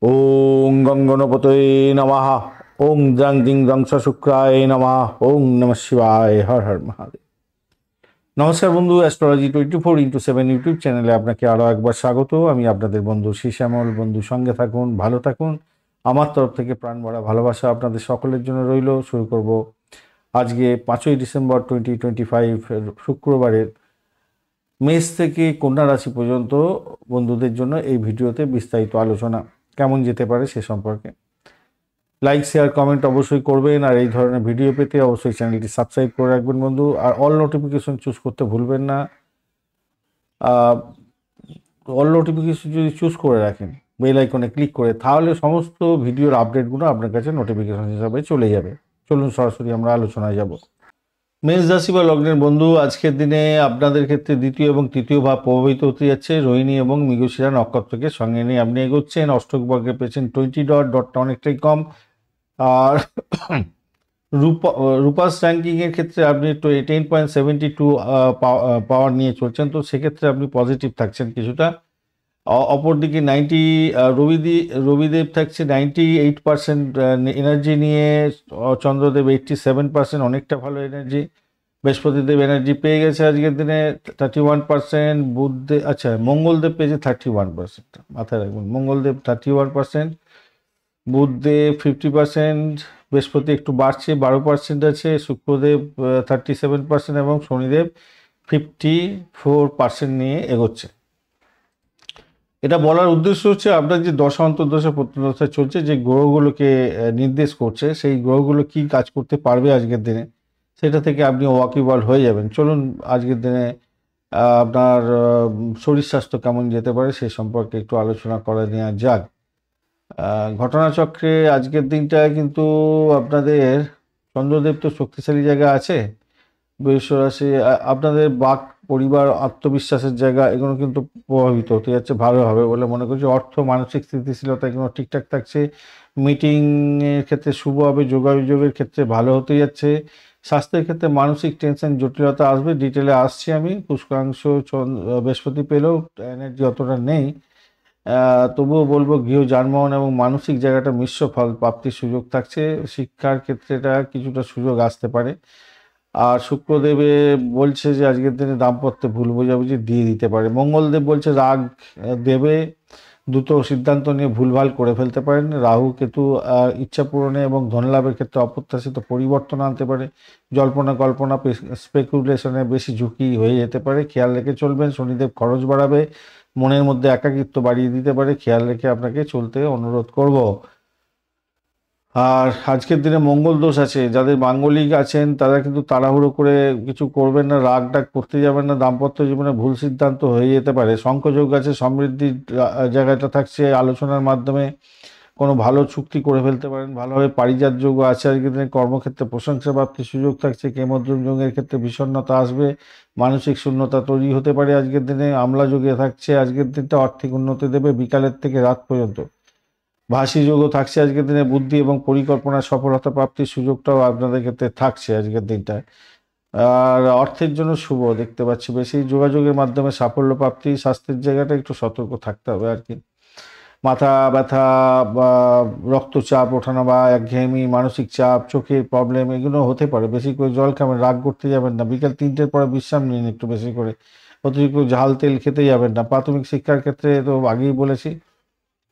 ওং গঙ্গনপতয়ে নমঃ। ওং দ্রাং দিং দ্রাং শুক্রায় নমঃ। ওং নমঃ শিবায়। হর হর মহাদেব। নমস্কার বন্ধু, অ্যাস্ট্রোলজি 24x7 ইউটিউব চ্যানেলে আপনাকে আরও একবার স্বাগত। আমি আপনাদের বন্ধু শ্যামল। বন্ধু সঙ্গে থাকুন, ভালো থাকুন। আমার তরফ থেকে প্রাণ ভরা ভালোবাসা আপনাদের সকলের জন্য রইল। শুরু করব আজকে 5ই ডিসেম্বর 2025 শুক্রবারের মেষ থেকে কন্যা রাশি পর্যন্ত বন্ধুদের জন্য এই ভিডিওতে বিস্তারিত আলোচনা কেমন যেতে পারে সে সম্পর্কে। লাইক শেয়ার কমেন্ট অবশ্যই করবেন, আর এই ধরনের ভিডিও পেতে অবশ্যই চ্যানেলটি সাবস্ক্রাইব করে রাখবেন বন্ধু। আর অল নোটিফিকেশন চুজ করতে ভুলবেন না। অল নোটিফিকেশন যদি চুজ করে রাখেন বেল আইকনে ক্লিক করে, তাহলে সমস্ত ভিডিওর আপডেটগুলো আপনার কাছে নোটিফিকেশন হিসাবে চলে যাবে। চলুন সরাসরি আমরা আলোচনায় যাব। মেষ রাশি বা লগ্নের বন্ধু, আজকের দিনে আপনাদের ক্ষেত্রে দ্বিতীয় এবং তৃতীয় ভাব প্রভাবিত হতে যাচ্ছে। রোহিণী এবং মৃগশিরা নক্ষত্রকে সঙ্গে নিয়ে আপনি এগোচ্ছেন। অষ্টক বর্গে পেয়েছেন 20 ডটটা অনেকটাই কম। আর রূপাস র্যাঙ্কিংয়ের ক্ষেত্রে আপনি 10.72 পাওয়ার নিয়ে চলছেন, তো সেক্ষেত্রে আপনি পজিটিভ থাকছেন কিছুটা। অপরদিকে রবিদেব থাকছে 98% এনার্জি নিয়ে, চন্দ্রদেব 87%, অনেকটা ভালো এনার্জি। বৃহস্পতিদেব এনার্জি পেয়ে গেছে আজকের দিনে 31%। মঙ্গলদেব পেয়েছে 31%, মাথায় রাখবেন। মঙ্গলদেব 31%, বুধদেব 50%, বৃহস্পতি একটু বাড়ছে 12% আছে, শুক্রদেব 37% এবং শনিদেব 54% নিয়ে এগোচ্ছে। এটা বলার উদ্দেশ্য হচ্ছে আপনার যে দশা অন্তর্দশা প্রত্যদশা চলছে, যে গ্রহগুলোকে নির্দেশ করছে, সেই গ্রহগুলো কি কাজ করতে পারবে আজকের দিনে, সেটা থেকে আপনি ওয়াকিবল হয়ে যাবেন। চলুন আজকের দিনে আপনার শরীর স্বাস্থ্য কেমন যেতে পারে সে সম্পর্কে একটু আলোচনা করে নেওয়া যাক। ঘটনাচক্রে আজকের দিনটায় কিন্তু আপনাদের চন্দ্রদেব তো শক্তিশালী জায়গা আছে। বৃষরাশি আপনাদের বাক পরিবার আত্মবিশ্বাসের জায়গা, এগুলো কিন্তু প্রভাবিত হতে যাচ্ছে, ভালো হবে বলে মনে করছি। অর্থ মানসিক স্থিতিশীলতা এগুলো ঠিকঠাক থাকছে। মিটিংয়ের ক্ষেত্রে শুভ হবে, যোগাযোগের ক্ষেত্রে ভালো হতে যাচ্ছে। স্বাস্থ্যের ক্ষেত্রে মানসিক টেনশন জটিলতা আসবে, ডিটেলে আসছি আমি। পুষ্করাংশ বৃহস্পতি পেলেও এনার্জি অতটা নেই। তবুও বলবো গৃহ যানবাহন এবং মানসিক জায়গাটা মিশ্র ফল প্রাপ্তির সুযোগ থাকছে। শিক্ষার ক্ষেত্রে এটা কিছুটা সুযোগ আসতে পারে। আর শুক্রদেবে বলছে যে আজকের দিনে দাম্পত্যে ভুল বোঝাবুঝি দিয়ে দিতে পারে। মঙ্গলদেব বলছে রাগ দেবে, দ্রুত সিদ্ধান্ত নিয়ে ভুলভাল করে ফেলতে পারেন। রাহু কেতু ইচ্ছা পূরণে এবং ধনলাভের ক্ষেত্রে অপ্রত্যাশিত পরিবর্তন আনতে পারে। জল্পনা কল্পনা স্পেকুলেশনে বেশি ঝুঁকি হয়ে যেতে পারে, খেয়াল রেখে চলবেন। শনিদেব খরচ বাড়াবে, মনের মধ্যে একাকিত্ব বাড়িয়ে দিতে পারে, খেয়াল রেখে আপনাকে চলতে অনুরোধ করব। আর আজকের দিনে মঙ্গল দোষ আছে, যাদের মাঙ্গলিক আছেন তারা কিন্তু তাড়াহুড়ো করে কিছু করবেন না, রাগ ডাক করতে যাবেন না। দাম্পত্য জীবনে ভুল সিদ্ধান্ত হয়ে যেতে পারে। শঙ্খযোগ আছে, সমৃদ্ধির জায়গাটা থাকছে। আলোচনার মাধ্যমে কোনো ভালো চুক্তি করে ফেলতে পারেন, ভালোভাবে পারিজাত যোগ আছে আজকের দিনে। কর্মক্ষেত্রে প্রশংসা প্রাপ্তির সুযোগ থাকছে। কেমদ্রম যোগের ক্ষেত্রে বিষণ্ণতা আসবে, মানসিক শূন্যতা তৈরি হতে পারে আজকের দিনে। আমলা যোগে থাকছে, আজকের দিনটা আর্থিক উন্নতি দেবে বিকালের থেকে রাত পর্যন্ত। ভাসি যোগও থাকছে আজকের দিনে। বুদ্ধি এবং পরিকল্পনার সফলতা প্রাপ্তির সুযোগটাও আপনাদের ক্ষেত্রে থাকছে আজকের দিনটায়। আর অর্থের জন্য শুভ দেখতে পাচ্ছি বেশি। যোগাযোগের মাধ্যমে সাফল্য প্রাপ্তি। স্বাস্থ্যের জায়গাটা একটু সতর্ক থাকতে হবে আর কি। মাথা ব্যথা বা রক্তচাপ ওঠানো বা একঘেয়েমি, মানসিক চাপ, চোখের প্রবলেম এগুলো হতে পারে। বেশি করে জল খাবেন, রাগ করতে যাবেন না। বিকেল 3টের পরে বিশ্রাম নিন একটু বেশি করে। অতিরিক্ত ঝাল তেল খেতে যাবেন না। প্রাথমিক শিক্ষার ক্ষেত্রে তো আগেই বলেছি,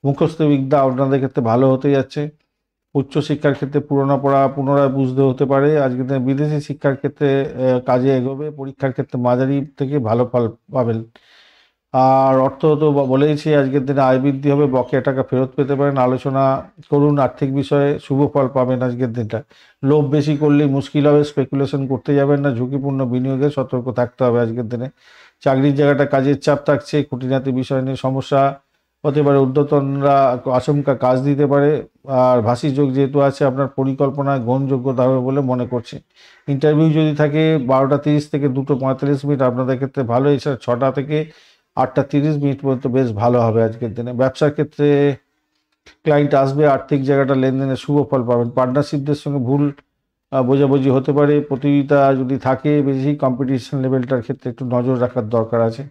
মুখস্থ বিদ্যা আপনাদের ক্ষেত্রে ভালো হতে যাচ্ছে। উচ্চশিক্ষার ক্ষেত্রে পুরনো পড়া পুনরায় বুঝতে হতে পারে। আজকের দিনে বিদেশি শিক্ষার ক্ষেত্রে কাজে এগোবে। পরীক্ষার ক্ষেত্রে মাঝারি থেকে ভালো ফল পাবেন। আর অর্থ তো বলেইছি, আজকের দিনে আয় বৃদ্ধি হবে, বকেয়া টাকা ফেরত পেতে পারেন। আলোচনা করুন আর্থিক বিষয়ে, শুভ ফল পাবেন আজকের দিনটা। লোভ বেশি করলেই মুশকিল হবে, স্পেকুলেশন করতে যাবেন না। ঝুঁকিপূর্ণ বিনিয়োগে সতর্ক থাকতে হবে আজকের দিনে। চাকরির জায়গাটা কাজের চাপ থাকছে, খুঁটিনাটি বিষয় নিয়ে সমস্যা হতে পারে। ঊর্ধ্বতনরা আচমকা কাজ দিতে পারে। আর ভাসি যোগ যেহেতু আছে, আপনার পরিকল্পনায় গ্রহণযোগ্যতা হবে বলে মনে করছি। ইন্টারভিউ যদি থাকে 12টা 30 থেকে 2টা 45 মিনিট আপনাদের ক্ষেত্রে ভালো। এছাড়া 6টা থেকে 8টা 30 মিনিট পর্যন্ত বেশ ভালো হবে আজকের দিনে। ব্যবসার ক্ষেত্রে ক্লায়েন্ট আসবে, আর্থিক জায়গাটা লেনদেনে শুভ ফল পাবেন। পার্টনারশিপদের সঙ্গে ভুল বোঝাবুঝি হতে পারে। প্রতিযোগিতা যদি থাকে বেশি, কম্পিটিশন লেভেলটার ক্ষেত্রে একটু নজর রাখার দরকার আছে।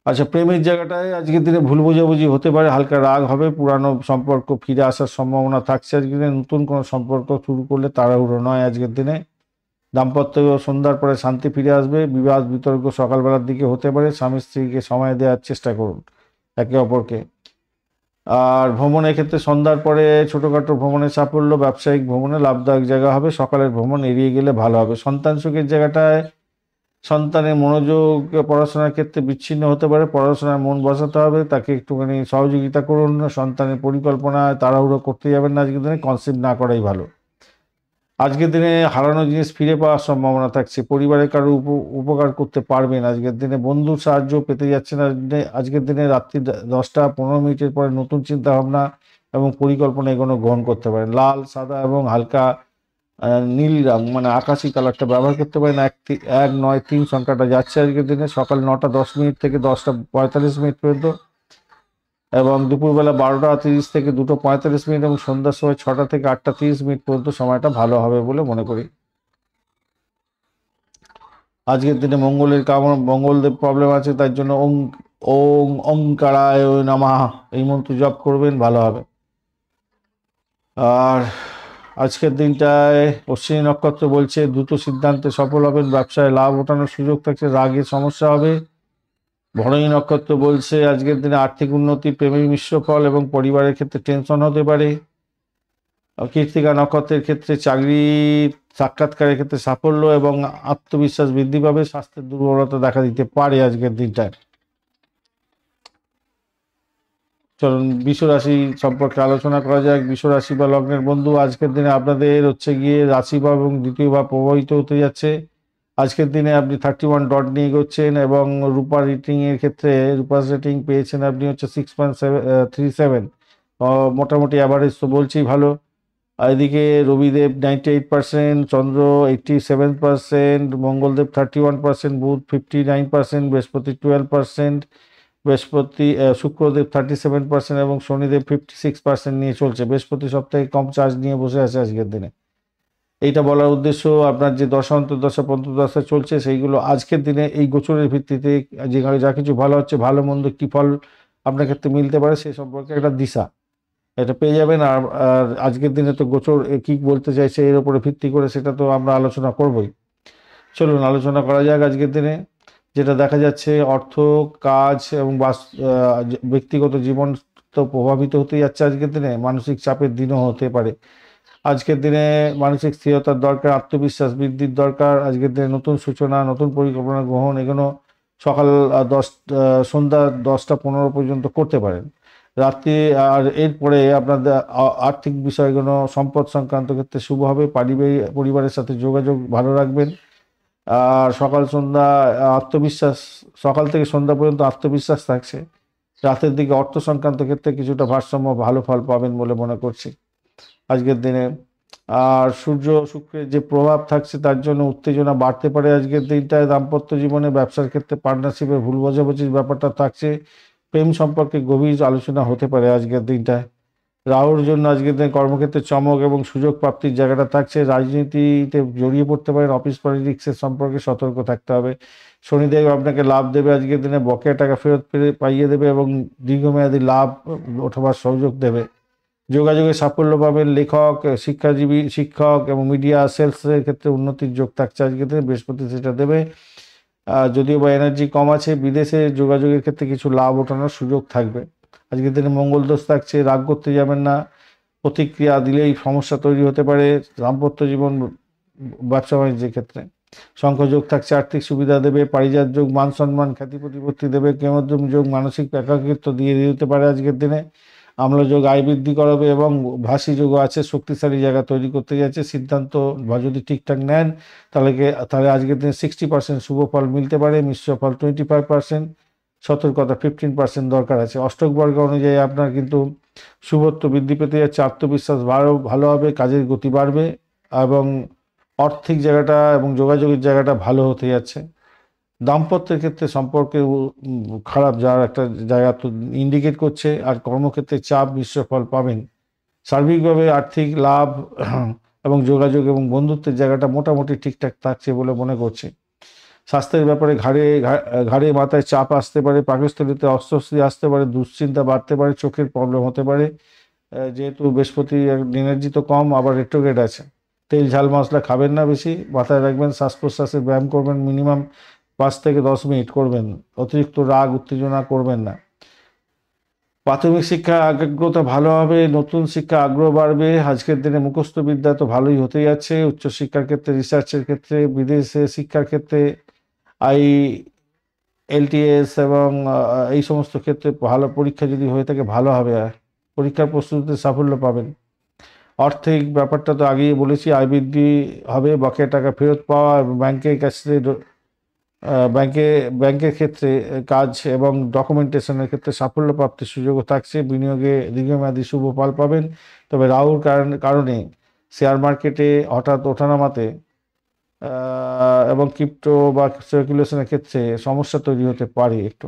আচ্ছা, প্রেমের জায়গাটায় আজকের দিনে ভুল বোঝাবুঝি হতে পারে, হালকা রাগ হবে, পুরানো সম্পর্ক ফিরে আসার সম্ভাবনা থাকছে আজকের দিনে। নতুন কোনো সম্পর্ক শুরু করলে তাড়াহুড়ো নয় আজকের দিনে। দাম্পত্য সন্ধ্যার পরে শান্তি ফিরে আসবে। বিবাদ বিতর্ক সকালবেলার দিকে হতে পারে। স্বামী স্ত্রীকে সময় দেওয়ার চেষ্টা করুন একে অপরকে। আর ভ্রমণের ক্ষেত্রে সন্ধ্যার পরে ছোটোখাটো ভ্রমণের সাফল্য, ব্যবসায়িক ভ্রমণে লাভদায়ক জায়গা হবে। সকালের ভ্রমণ এড়িয়ে গেলে ভালো হবে। সন্তান সুখের জায়গাটায় সন্তানের মনোযোগ পড়াশোনার ক্ষেত্রে বিচ্ছিন্ন হতে পারে। পড়াশোনায় মন বসাতে হবে, তাকে একটুখানি সহযোগিতা করুন। সন্তানের পরিকল্পনায় তাড়াহুড়ো করতে যাবেন না আজকের দিনে, কনসেপ্ট না করাই ভালো। আজকের দিনে হারানো জিনিস ফিরে পাওয়ার সম্ভাবনা থাকছে। পরিবারের কারো উপকার করতে পারবেন আজকের দিনে। বন্ধুর সাহায্য পেতে যাচ্ছেন আজকের দিনে। রাত্রি 10টা 15 মিনিটের পরে নতুন চিন্তা ভাবনা এবং পরিকল্পনা এগুলো গ্রহণ করতে পারেন। লাল, সাদা এবং হালকা নীল রং মানে আকাশি কালারটা ব্যবহার করতে পারেন। 1, 9, 3 সংখ্যাটা যাচ্ছে আজকের দিনে। সকাল 9টা 10 মিনিট থেকে 10টা 45 মিনিট পর্যন্ত, এবং দুপুরবেলা 12টা 30 থেকে 2টো 45 মিনিট, এবং সন্ধ্যার সময় 6টা থেকে 8টা 30 মিনিট পর্যন্ত সময়টা ভালো হবে বলে মনে করি। আজকের দিনে মঙ্গলের মঙ্গলদেব প্রবলেম আছে, তার জন্য ওং ওং ওঙ্কারায় নমঃ এই মন্ত্র জপ করবেন, ভালো হবে। আর আজকের দিনটায় অশ্বিনী নক্ষত্র বলছে দ্রুত সিদ্ধান্তে সফল হবেন। ব্যবসায় লাভ ওঠানোর সুযোগ থাকছে, রাগের সমস্যা হবে। ভরণী নক্ষত্র বলছে আজকের দিনে আর্থিক উন্নতি, প্রেমের মিশ্র ফল এবং পরিবারের ক্ষেত্রে টেনশন হতে পারে। কৃত্তিকা নক্ষত্রের ক্ষেত্রে চাকরি সাক্ষাৎকারের ক্ষেত্রে সাফল্য এবং আত্মবিশ্বাস বৃদ্ধি পাবে। স্বাস্থ্যের দুর্বলতা দেখা দিতে পারে আজকের দিনটায়। চলুন বৃষ রাশি সম্পর্কে আলোচনা করা যাক। বৃষ রাশি বা লগ্নের বন্ধু, আজকের দিনে আপনাদের হচ্ছে গিয়ে রাশিভাব এবং দ্বিতীয় ভাব প্রভাবিত হতে যাচ্ছে। আজকের দিনে আপনি 31 ডট নিয়ে এগোচ্ছেন, এবং রূপার রেটিং এর ক্ষেত্রে রূপার রেটিং পেয়েছেন আপনি হচ্ছে 6.37। মোটামুটি অ্যাভারেজ তো বলছেই ভালো। আর এদিকে রবিদেব 98%, চন্দ্র 87%, মঙ্গলদেব 31%, বুধ 59%, বৃহস্পতি 12%, শুক্রদেব 37% এবং শনিদেব 56% নিয়ে চলছে। বৃহস্পতি সপ্তাহে কম চার্জ নিয়ে বসে আছে আজকের দিনে। এইটা বলার উদ্দেশ্য, আপনার যে দশা অন্তর্দশা পঞ্চদশা চলছে সেইগুলো আজকের দিনে এই গোচরের ভিত্তিতে যেখানে যা কিছু ভালো হচ্ছে, ভালো মন্দ কী ফল আপনার ক্ষেত্রে মিলতে পারে সে সম্পর্কে একটা দিশা এটা পেয়ে যাবেন। আর আজকের দিনে তো গোচর কি বলতে চাইছে এর উপরে ভিত্তি করে সেটা তো আমরা আলোচনা করবই। চলুন আলোচনা করা যাক আজকের দিনে। যেটা দেখা যাচ্ছে, অর্থ, কাজ এবং ব্যক্তিগত জীবন তো প্রভাবিত হতে যাচ্ছে আজকের দিনে। মানসিক চাপের দিনও হতে পারে। আজকের দিনে মানসিক স্থিরতার দরকার, আত্মবিশ্বাস বৃদ্ধির দরকার। আজকের দিনে নতুন সূচনা, নতুন পরিকল্পনা গ্রহণ এগুলো সকাল সন্ধ্যা 10টা 15 পর্যন্ত করতে পারেন। রাত্রি আর এরপরে আপনাদের আর্থিক বিষয়গুলো, সম্পদ সংক্রান্ত ক্ষেত্রে শুভ হবে। পরিবারের সাথে যোগাযোগ ভালো রাখবেন। আর সকাল সন্ধ্যা আত্মবিশ্বাস, সকাল থেকে সন্ধ্যা পর্যন্ত আত্মবিশ্বাস থাকছে। রাতের দিকে অর্থ সংক্রান্ত ক্ষেত্রে কিছুটা ভারসাম্য, ভালো ফল পাবেন বলে মনে করছি আজকের দিনে। আর সূর্য শুক্রের যে প্রভাব থাকছে তার জন্য উত্তেজনা বাড়তে পারে আজকের দিনটায়। দাম্পত্য জীবনে, ব্যবসার ক্ষেত্রে পার্টনারশিপে ভুল বোঝাবুঝির ব্যাপারটা থাকছে। প্রেম সম্পর্কে গভীর আলোচনা হতে পারে আজকের দিনটায়। রাহুর জন্য আজকের দিনে কর্মক্ষেত্রে চমক এবং সুযোগ প্রাপ্তির জায়গাটা থাকছে। রাজনীতিতে জড়িয়ে পড়তে পারেন, অফিস পলিটিক্সের সম্পর্কে সতর্ক থাকতে হবে। শনিদেব আপনাকে লাভ দেবে আজকের দিনে, বকেয়া টাকা ফেরত পাইয়ে দেবে এবং দীর্ঘমেয়াদী লাভ ওঠাবার সুযোগ দেবে। যোগাযোগে সাফল্য পাবেন। লেখক, শিক্ষক এবং মিডিয়া সেলসের ক্ষেত্রে উন্নতির যোগ থাকছে আজকের দিনে, বৃহস্পতি সেটা দেবে। যদিও বা এনার্জি কম আছে, বিদেশে যোগাযোগের ক্ষেত্রে কিছু লাভ ওঠানোর সুযোগ থাকবে। আজকের দিনে মঙ্গল দোষ থাকছে, রাগ করতে যাবেন না। প্রতিক্রিয়া দিলেই সমস্যা তৈরি হতে পারে। দাম্পত্য জীবন, ব্যবসা বাণিজ্যের ক্ষেত্রে শঙ্খযোগ থাকছে, আর্থিক সুবিধা দেবে। পারিজাত যোগ মান সম্মান খ্যাতি প্রতিপত্তি দেবে। কেমদ্রম যোগ মানসিক একাকিত্ব দিয়ে দিতে পারে আজকের দিনে। আম্লযোগ আয় বৃদ্ধি করাবে, এবং ভাসি যোগ আছে, শক্তিশালী জায়গা তৈরি করতে যাচ্ছে। সিদ্ধান্ত যদি ঠিকঠাক নেন তাহলে আজকের দিনে 60% শুভ ফল মিলতে পারে, মিশ্র ফল 25%, সতর্কতা 15% দরকার আছে। অষ্টক বর্গ অনুযায়ী আপনার কিন্তু শুভত্ব বৃদ্ধি পেতে যাচ্ছে, আত্মবিশ্বাস ভালো হবে, কাজের গতি বাড়বে, এবং আর্থিক জায়গাটা এবং যোগাযোগের জায়গাটা ভালো হতে যাচ্ছে। দাম্পত্যের ক্ষেত্রে সম্পর্কে খারাপ যাওয়ার একটা জায়গা তো ইন্ডিকেট করছে। আর কর্মক্ষেত্রে চাপ, মিশ্র ফল পাবেন। সার্বিকভাবে আর্থিক লাভ এবং যোগাযোগ এবং বন্ধুত্বের জায়গাটা মোটামুটি ঠিকঠাক থাকছে বলে মনে করছে। স্বাস্থ্যের ব্যাপারে ঘাড়ে মাথায় চাপ আসতে পারে, পাকস্থলীতে অস্বস্তি আসতে পারে, দুশ্চিন্তা বাড়তে পারে, চোখের প্রবলেম হতে পারে। যেহেতু বৃহস্পতি এনার্জি তো কম, আবার রেট্রোগ্রেড আছে। তেল ঝাল মশলা খাবেন না বেশি, মাথায় রাখবেন। শ্বাস প্রশ্বাসের ব্যায়াম করবেন, মিনিমাম 5 থেকে 10 মিনিট করবেন। অতিরিক্ত রাগ উত্তেজনা করবেন না। প্রাথমিক শিক্ষা একাগ্রতা ভালো হবে, নতুন শিক্ষা আগ্রহ বাড়বে। আজকের দিনে মুখস্থ বিদ্যা তো ভালোই হতে যাচ্ছে। উচ্চশিক্ষার ক্ষেত্রে, রিসার্চের ক্ষেত্রে, বিদেশে শিক্ষার ক্ষেত্রে, আই এলটিএস এবং এই সমস্ত ক্ষেত্রে ভালো পরীক্ষা যদি হয়ে থাকে ভালো হবে। পরীক্ষার প্রস্তুতিতে সাফল্য পাবেন। আর্থিক ব্যাপারটা তো আগেই বলেছি, আয় বৃদ্ধি হবে, বকেয়া টাকা ফেরত পাওয়া এবং ব্যাংকের কাছে ব্যাংকের ক্ষেত্রে কাজ এবং ডকুমেন্টেশনের ক্ষেত্রে সাফল্য প্রাপ্তির সুযোগও থাকছে। বিনিয়োগে দীর্ঘমেয়াদী শুভ ফল পাবেন। তবে রাহুর কারণে শেয়ার মার্কেটে হঠাৎ ওঠানামাতে এবং ক্রিপ্টো বা সার্কুলেশনের ক্ষেত্রে সমস্যা তৈরি হতে পারে একটু।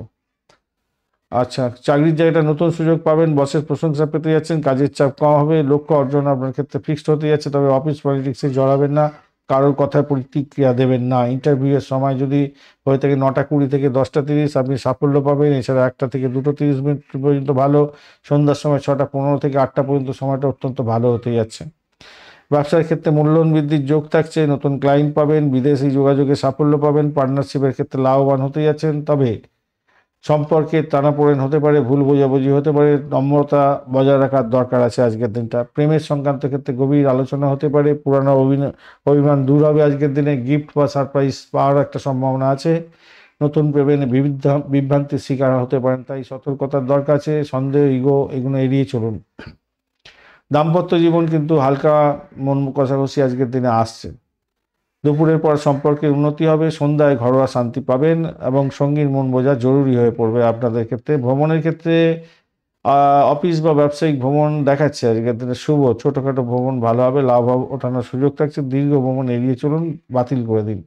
আচ্ছা, চাকরির জায়গাটা নতুন সুযোগ পাবেন, বসের প্রশংসা পেতে যাচ্ছেন, কাজের চাপ কম হবে, লক্ষ্য অর্জন আপনার ক্ষেত্রে ফিক্সড হতে যাচ্ছে। তবে অফিস পলিটিক্সে জড়াবেন না, কারোর কথায় প্রতিক্রিয়া দেবেন না। ইন্টারভিউয়ের সময় যদি হয়ে থাকে 9টা 20 থেকে 10টা 30 আপনি সাফল্য পাবেন। এছাড়া 1টা থেকে 2:30 পর্যন্ত ভালো, সন্ধ্যার সময় 6টা 15 থেকে 8টা পর্যন্ত সময়টা অত্যন্ত ভালো হতে যাচ্ছে। ব্যবসার ক্ষেত্রে মূল্যায়ন বৃদ্ধির যোগ থাকছে, নতুন ক্লায়েন্ট পাবেন, বিদেশি যোগাযোগে সাফল্য পাবেন, পার্টনারশিপের ক্ষেত্রে লাভবান হতে যাচ্ছেন। তবে সম্পর্কে টানাপোড়েন হতে পারে, ভুল বোঝাবুঝি হতে পারে, নম্রতা বজায় রাখার দরকার আছে আজকের দিনটা। প্রেমের সংক্রান্ত ক্ষেত্রে গভীর আলোচনা হতে পারে, পুরানো অভিমান দূর হবে। আজকের দিনে গিফট বা সারপ্রাইজ পাওয়ার একটা সম্ভাবনা আছে। নতুন প্রেমে বিভ্রান্তির শিকার হতে পারেন, তাই সতর্কতার দরকার আছে। সন্দেহ, ইগো এগুলো এড়িয়ে চলুন। দাম্পত্য জীবন কিন্তু হালকা মন কষাকষি আজকের দিনে আসছে। দুপুরের পর সম্পর্কের উন্নতি হবে, সন্ধ্যায় ঘরোয়া শান্তি পাবেন এবং সঙ্গীর মন বোঝা জরুরি হয়ে পড়বে আপনাদের ক্ষেত্রে। ভ্রমণের ক্ষেত্রে অফিস বা ব্যবসায়িক ভ্রমণ দেখাচ্ছে আজকের দিনে শুভ। ছোটোখাটো ভ্রমণ ভালো হবে, লাভ ওঠানোর সুযোগ থাকছে। দীর্ঘ ভ্রমণ এড়িয়ে চলুন, বাতিল করে দিন।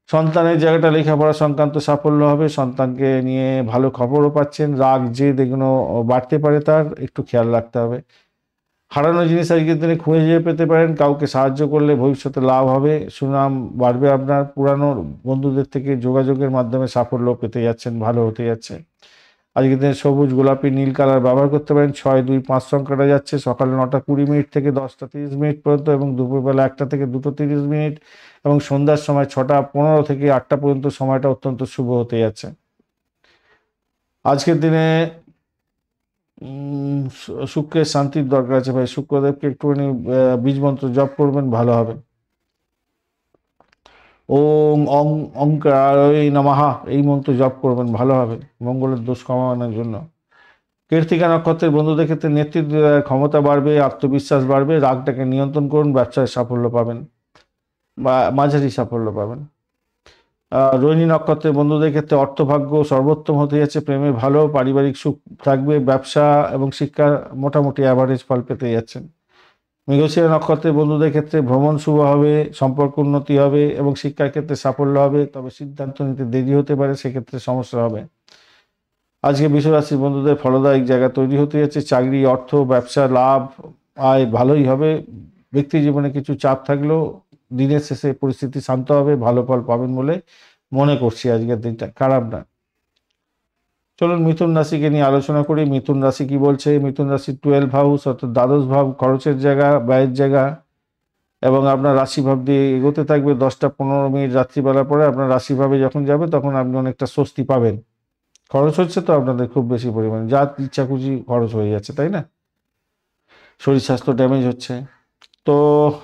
সন্তানের জায়গাটা লেখাপড়া সংক্রান্ত সাফল্য হবে, সন্তানকে নিয়ে ভালো খবরও পাচ্ছেন। রাগ জেদ এগুলো বাড়তে পারে, তার একটু খেয়াল রাখতে হবে। হারানো জিনিস আজকের দিনে খুঁজে পেতে পারেন, কাউকে সাহায্য করলে ভবিষ্যতে লাভ হবে, সুনাম বাড়বে আপনার। পুরানো বন্ধুদের থেকে যোগাযোগের মাধ্যমে সাফল্য পেতে যাচ্ছেন, ভালো হতে যাচ্ছে। আজকের দিনে সবুজ, গোলাপি, নীল কালার ব্যবহার করতে পারেন। 6, 2, 5 সংখ্যাটা যাচ্ছে সকালে 9টা 20 থেকে 10টা 30 পর্যন্ত এবং দুপুরবেলা 1টা থেকে 2:30 এবং সন্ধ্যার সময় 6টা 15 থেকে 8টা পর্যন্ত সময়টা অত্যন্ত শুভ হতে যাচ্ছে। আজকের দিনে শুক্রের শান্তির দরকার আছে ভাই। শুক্রদেবকে একটুখানি বীজ মন্ত্র জপ করবেন, ভালো হবে। ওং অং অঙ্কারায় নমঃ এই মন্ত্র জপ করবেন, ভালো হবে মঙ্গলের দোষ কমানোর জন্য। কৃত্তিকা নক্ষত্রের বন্ধুদের ক্ষেত্রে নেতৃত্ব দেওয়ার ক্ষমতা বাড়বে, আত্মবিশ্বাস বাড়বে। রাগটাকে নিয়ন্ত্রণ করুন, ব্যবসায় সাফল্য পাবেন বা মাঝারি সাফল্য পাবেন। রোহিণী নক্ষত্রের বন্ধুদের ক্ষেত্রে অর্থভাগ্য সর্বোত্তম হতে যাচ্ছে, প্রেমে ভালো, পারিবারিক সুখ থাকবে, ব্যবসা এবং শিক্ষা মোটামুটি অ্যাভারেজ ফল পেতে যাচ্ছেন। মৃগশিরা নক্ষত্রের বন্ধুদের ক্ষেত্রে ভ্রমণ শুভ হবে, সম্পর্ক উন্নতি হবে এবং শিক্ষার ক্ষেত্রে সাফল্য হবে। তবে সিদ্ধান্ত নিতে দেরি হতে পারে, সেক্ষেত্রে সমস্যা হবে। আজকে বৃষ রাশির বন্ধুদের ফলদায়ক জায়গা তৈরি হতে যাচ্ছে। চাকরি, অর্থ, ব্যবসা, লাভ, আয় ভালোই হবে। ব্যক্তি জীবনে কিছু চাপ থাকলেও দিনের শেষে পরিস্থিতি শান্ত হবে, ভালো ফল পাবেন বলে মনে করছি। আজকের দিনটা খারাপ না। চলুন মিথুন রাশিকে নিয়ে আলোচনা করি। মিথুন রাশি কি বলছে? মিথুন রাশি 12 হাউস অর্থাৎ দ্বাদশ ভাব, খরচের জায়গা, ব্যয়ের জায়গা এবং আপনার রাশিভাব দিয়ে এগোতে থাকবে। 10টা 15 রাত্রিবেলা পরে আপনার রাশিভাবে যখন যাবে তখন আপনি অনেকটা স্বস্তি পাবেন। খরচ হচ্ছে তো আপনাদের খুব বেশি পরিমাণে, যা ইচ্ছা খুশি খরচ হয়ে যাচ্ছে, তাই না? শরীর স্বাস্থ্য ড্যামেজ হচ্ছে। তো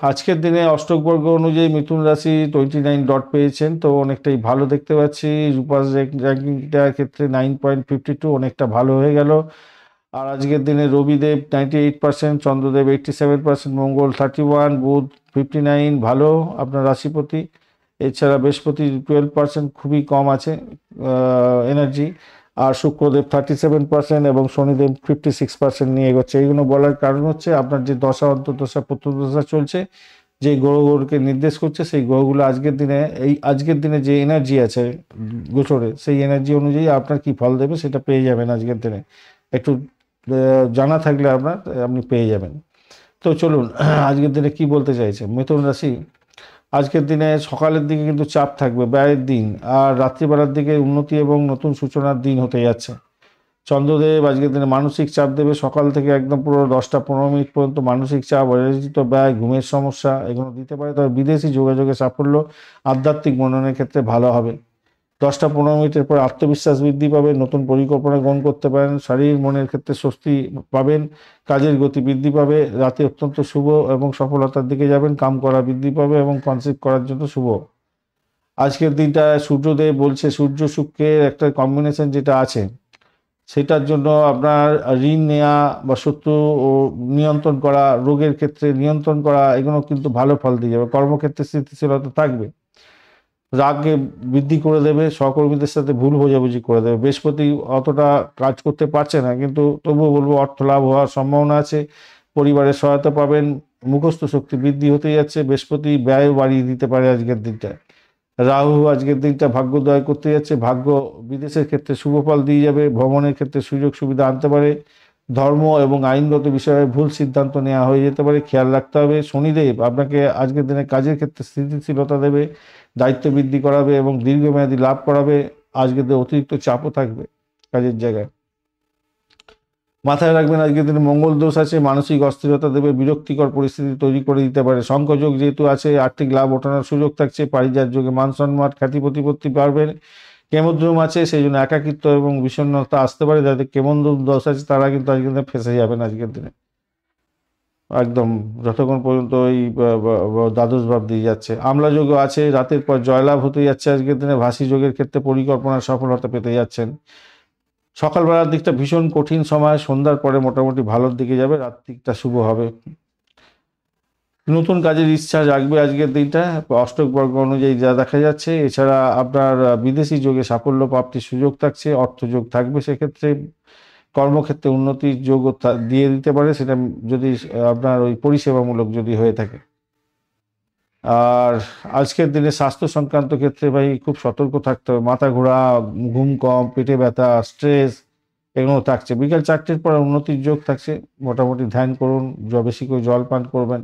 আজকের দিনে অষ্টক বর্গ অনুযায়ী মিথুন রাশি 29 ডট পেয়েছেন, তো অনেকটাই ভালো দেখতে পাচ্ছি। রূপাস র্যাঙ্কিংটার ক্ষেত্রে 9.52 অনেকটা ভালো হয়ে গেল। আর আজকের দিনে রবিদেব 98%, চন্দ্রদেব 87%, মঙ্গল 31, বুধ 59 ভালো আপনার রাশিপতি। এছাড়া বৃহস্পতি 12% খুবই কম আছে এনার্জি। আর শুক্রদেব 37% এবং শনিদেব 56% নিয়ে এগোচ্ছে। এইগুলো বলার কারণ হচ্ছে আপনার যে দশা, অন্তর্দশা, প্রত্যদশা চলছে, যে গ্রহগুলোকে নির্দেশ করছে, সেই গ্রহগুলো আজকের দিনে যে এনার্জি আছে গোচরে, সেই এনার্জি অনুযায়ী আপনার কি ফল দেবে সেটা পেয়ে যাবেন আজকের দিনে। একটু জানা থাকলে আপনি পেয়ে যাবেন। তো চলুন আজকের দিনে কি বলতে চাইছে মিথুন রাশি। আজকের দিনে সকালের দিকে কিন্তু চাপ থাকবে, ব্যয়ের দিন, আর রাত্রিবেলার দিকে উন্নতি এবং নতুন সূচনার দিন হতে যাচ্ছে। চন্দ্রদেব আজকের দিনে মানসিক চাপ দেবে, সকাল থেকে একদম পুরো 10টা 15 মিনিট পর্যন্ত মানসিক চাপ, অযাচিত ব্যয়, ঘুমের সমস্যা এগুলো দিতে পারে। তবে বিদেশি যোগাযোগে সাফল্য, আধ্যাত্মিক মননের ক্ষেত্রে ভালো হবে। 10টা 15 মিনিটের পর আত্মবিশ্বাস বৃদ্ধি পাবে, নতুন পরিকল্পনা গ্রহণ করতে পারেন, শারীর মনের ক্ষেত্রে স্বস্তি পাবেন, কাজের গতি বৃদ্ধি পাবে। রাতে অত্যন্ত শুভ এবং সফলতার দিকে যাবেন, কাম করা বৃদ্ধি পাবে এবং কনসিভ করার জন্য শুভ। আজকের দিনটা সূর্যদেব বলছে সূর্য শুক্রের একটা কম্বিনেশন যেটা আছে, সেটার জন্য আপনার ঋণ নেওয়া বা শত্রু ও নিয়ন্ত্রণ করা, রোগের ক্ষেত্রে নিয়ন্ত্রণ করা, এগুলো কিন্তু ভালো ফল দিয়ে যাবে। কর্মক্ষেত্রে স্থিতিশীলতা থাকবে, রাগকে বৃদ্ধি করে দেবে, সহকর্মীদের সাথে ভুল বোঝাবুঝি করে দেবে। বৃহস্পতি অতটা কাজ করতে পারছে না, কিন্তু তবুও বলবো অর্থ লাভ হওয়ার সম্ভাবনা আছে, পরিবারের সহায়তা পাবেন, মুখস্থ শক্তি বৃদ্ধি হতে যাচ্ছে। বৃহস্পতি ব্যয় বাড়িয়ে দিতে পারে আজকের দিনটায়। রাহু আজকের দিনটা ভাগ্যোদয় করতে যাচ্ছে, ভাগ্য বিদেশের ক্ষেত্রে শুভ ফল দিয়ে যাবে, ভ্রমণের ক্ষেত্রে সুযোগ সুবিধা আনতে পারে। ধর্ম এবং আইনগত বিষয়ে ভুল সিদ্ধান্ত নেওয়া হয়ে যেতে পারে, খেয়াল রাখতে হবে। শনিদেব আপনাকে আজকের দিনে কাজের ক্ষেত্রে স্থিতিশীলতা দেবে, দায়িত্ব বৃদ্ধি করাবে এবং দীর্ঘমেয়াদী লাভ করাবে। আজকের দিনে অতিরিক্ত চাপও থাকবে কাজের জায়গায়। মাথায় রাখবেন আজকের দিনে মঙ্গল দোষ আছে, মানসিক অস্থিরতা দেবে, বিরক্তিকর পরিস্থিতি তৈরি করে দিতে পারে। শঙ্খযোগ যেহেতু আছে, আর্থিক লাভ ওঠানোর সুযোগ থাকছে, পারিজাত যোগে মান সম্মান খ্যাতি প্রতিপত্তি পারবেন। কেমদ্রুম আছে, সেই জন্য একাকিত্ব এবং বিষণ্ণতা আসতে পারে। যাদের কেমদ্রুম দোষ আছে তারা কিন্তু আজকের দিনে ফেঁসে যাবেন আজকের দিনে একদম, যতক্ষণ পর্যন্ত ওই দ্বাদশ ভাব দিয়ে যাচ্ছে। আমলা যোগও আছে, রাতের পর জয়লাভ হতে যাচ্ছে আজকের দিনে। ভাসি যোগের ক্ষেত্রে পরিকল্পনা সফলতা পেতে যাচ্ছেন। সকালবেলার দিকটা ভীষণ কঠিন সময়, সন্ধ্যার পরে মোটামুটি ভালোর দিকে যাবে, রাত দিকটা শুভ হবে। নতুন কাজের ইচ্ছা জাগবে আজকের দিনটা অষ্টক বর্গ অনুযায়ী যা দেখা যাচ্ছে। এছাড়া আপনার বিদেশি যোগে সাফল্য প্রাপ্তির সুযোগ থাকছে, অর্থযোগ থাকবে, সেক্ষেত্রে কর্মক্ষেত্রে উন্নতির যোগও দিয়ে দিতে পারে, সেটা যদি আপনার ওই পরিষেবামূলক যদি হয়ে থাকে। আর আজকের দিনে স্বাস্থ্য সংক্রান্ত ক্ষেত্রে ভাই খুব সতর্ক থাকতে হবে, মাথা ঘোরা, ঘুম কম, পেটে ব্যথা, স্ট্রেস এগুলো থাকছে। বিকাল 4টের পর উন্নতির যোগ থাকছে, মোটামুটি ধ্যান করুন, বেশি করে জল পান করবেন।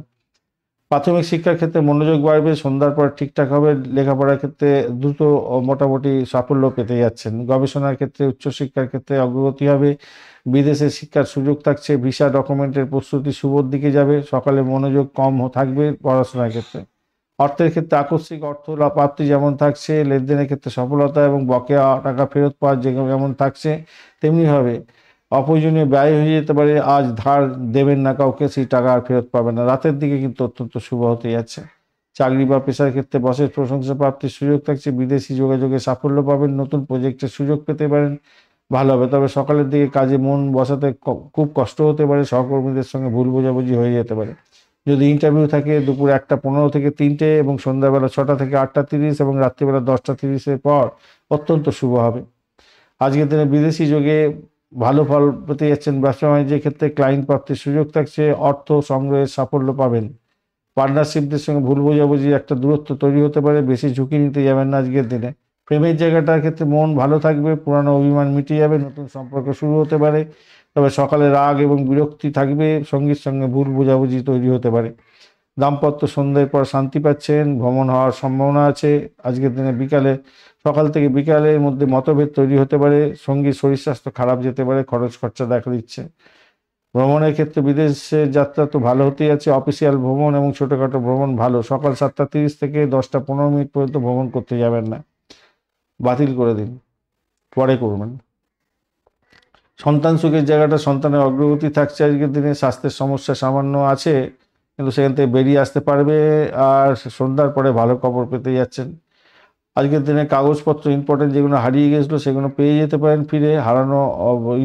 প্রাথমিক শিক্ষার ক্ষেত্রে মনোযোগ বাড়বে, সন্ধ্যার পর ঠিকঠাক হবে। লেখাপড়ার ক্ষেত্রে দ্রুত মোটামুটি সাফল্য পেতে যাচ্ছেন। গবেষণার ক্ষেত্রে, উচ্চশিক্ষার ক্ষেত্রে অগ্রগতি হবে, বিদেশে শিক্ষার সুযোগ থাকছে, ভিসা ডকুমেন্টের প্রস্তুতি শুভর দিকে যাবে। সকালে মনোযোগ কম থাকবে পড়াশোনার ক্ষেত্রে। অর্থের ক্ষেত্রে আকস্মিক অর্থ প্রাপ্তি যেমন থাকছে, লেনদেনের ক্ষেত্রে সফলতা এবং বকেয়া টাকা ফেরত পাওয়ার যেমন থাকছে, তেমনি হবে অপ্রয়োজনীয় ব্যয় হয়ে যেতে পারে। আজ ধার দেবেন না কাউকে, সেই টাকা আর ফেরত পাবেন না। রাতের দিকে কিন্তু অত্যন্ত শুভ হতে যাচ্ছে। চাকরি বা পেশার ক্ষেত্রে বসের প্রশংসা প্রাপ্তির সুযোগ থাকছে, বিদেশি যোগাযোগে সাফল্য পাবেন, নতুন প্রজেক্টের সুযোগ পেতে পারেন, ভালো হবে। তবে সকালের দিকে কাজে মন বসাতে খুব কষ্ট হতে পারে, সহকর্মীদের সঙ্গে ভুল বোঝাবুঝি হয়ে যেতে পারে। যদি ইন্টারভিউ থাকে দুপুর 1টা 15 থেকে 3টে এবং সন্ধ্যাবেলা 6টা থেকে 8টা 30 এবং রাত্রিবেলা 10টা 30-এর পর অত্যন্ত শুভ হবে। আজকের দিনে বিদেশি যোগে ভালো ফল পেতে যাচ্ছেন। ব্যবসা বাণিজ্যের ক্ষেত্রে ক্লায়েন্ট প্রাপ্তির সুযোগ থাকছে, অর্থ সংগ্রহের সাফল্য পাবেন। পার্টনারশিপদের সঙ্গে ভুল বোঝাবুঝি একটা দূরত্ব তৈরি হতে পারে, বেশি ঝুঁকি নিতে যাবেন না আজকের দিনে। প্রেমের জায়গাটার ক্ষেত্রে মন ভালো থাকবে, পুরানো অভিমান মিটে যাবে, নতুন সম্পর্ক শুরু হতে পারে। তবে সকালে রাগ এবং বিরক্তি থাকবে, সঙ্গীর সঙ্গে ভুল বোঝাবুঝি তৈরি হতে পারে। দাম্পত্য সন্ধ্যের পর শান্তি পাচ্ছেন, ভ্রমণ হওয়ার সম্ভাবনা আছে। আজকের দিনে সকাল থেকে বিকালের মধ্যে মতভেদ তৈরি হতে পারে, সঙ্গীর শরীর স্বাস্থ্য খারাপ যেতে পারে, খরচ খরচা দেখা দিচ্ছে। ভ্রমণের ক্ষেত্রে বিদেশে যাত্রা তো ভালো হতেই আছে, অফিসিয়াল ভ্রমণ এবং ছোটোখাটো ভ্রমণ ভালো। সকাল 7টা 30 থেকে 10টা 15 মিনিট পর্যন্ত ভ্রমণ করতে যাবেন না, বাতিল করে দিন, পরে করবেন। সন্তান সুখের জায়গাটা, সন্তানের অগ্রগতি থাকছে আজকের দিনে। স্বাস্থ্যের সমস্যা সামান্য আছে, কিন্তু সেখান থেকে বেরিয়ে আসতে পারবে। আর সন্ধ্যার পরে ভালো খবর পেতে যাচ্ছেন। আজকের দিনে কাগজপত্র ইম্পর্টেন্ট যেগুলো হারিয়ে গেছিলো সেগুলো পেয়ে যেতে পারেন ফিরে, হারানো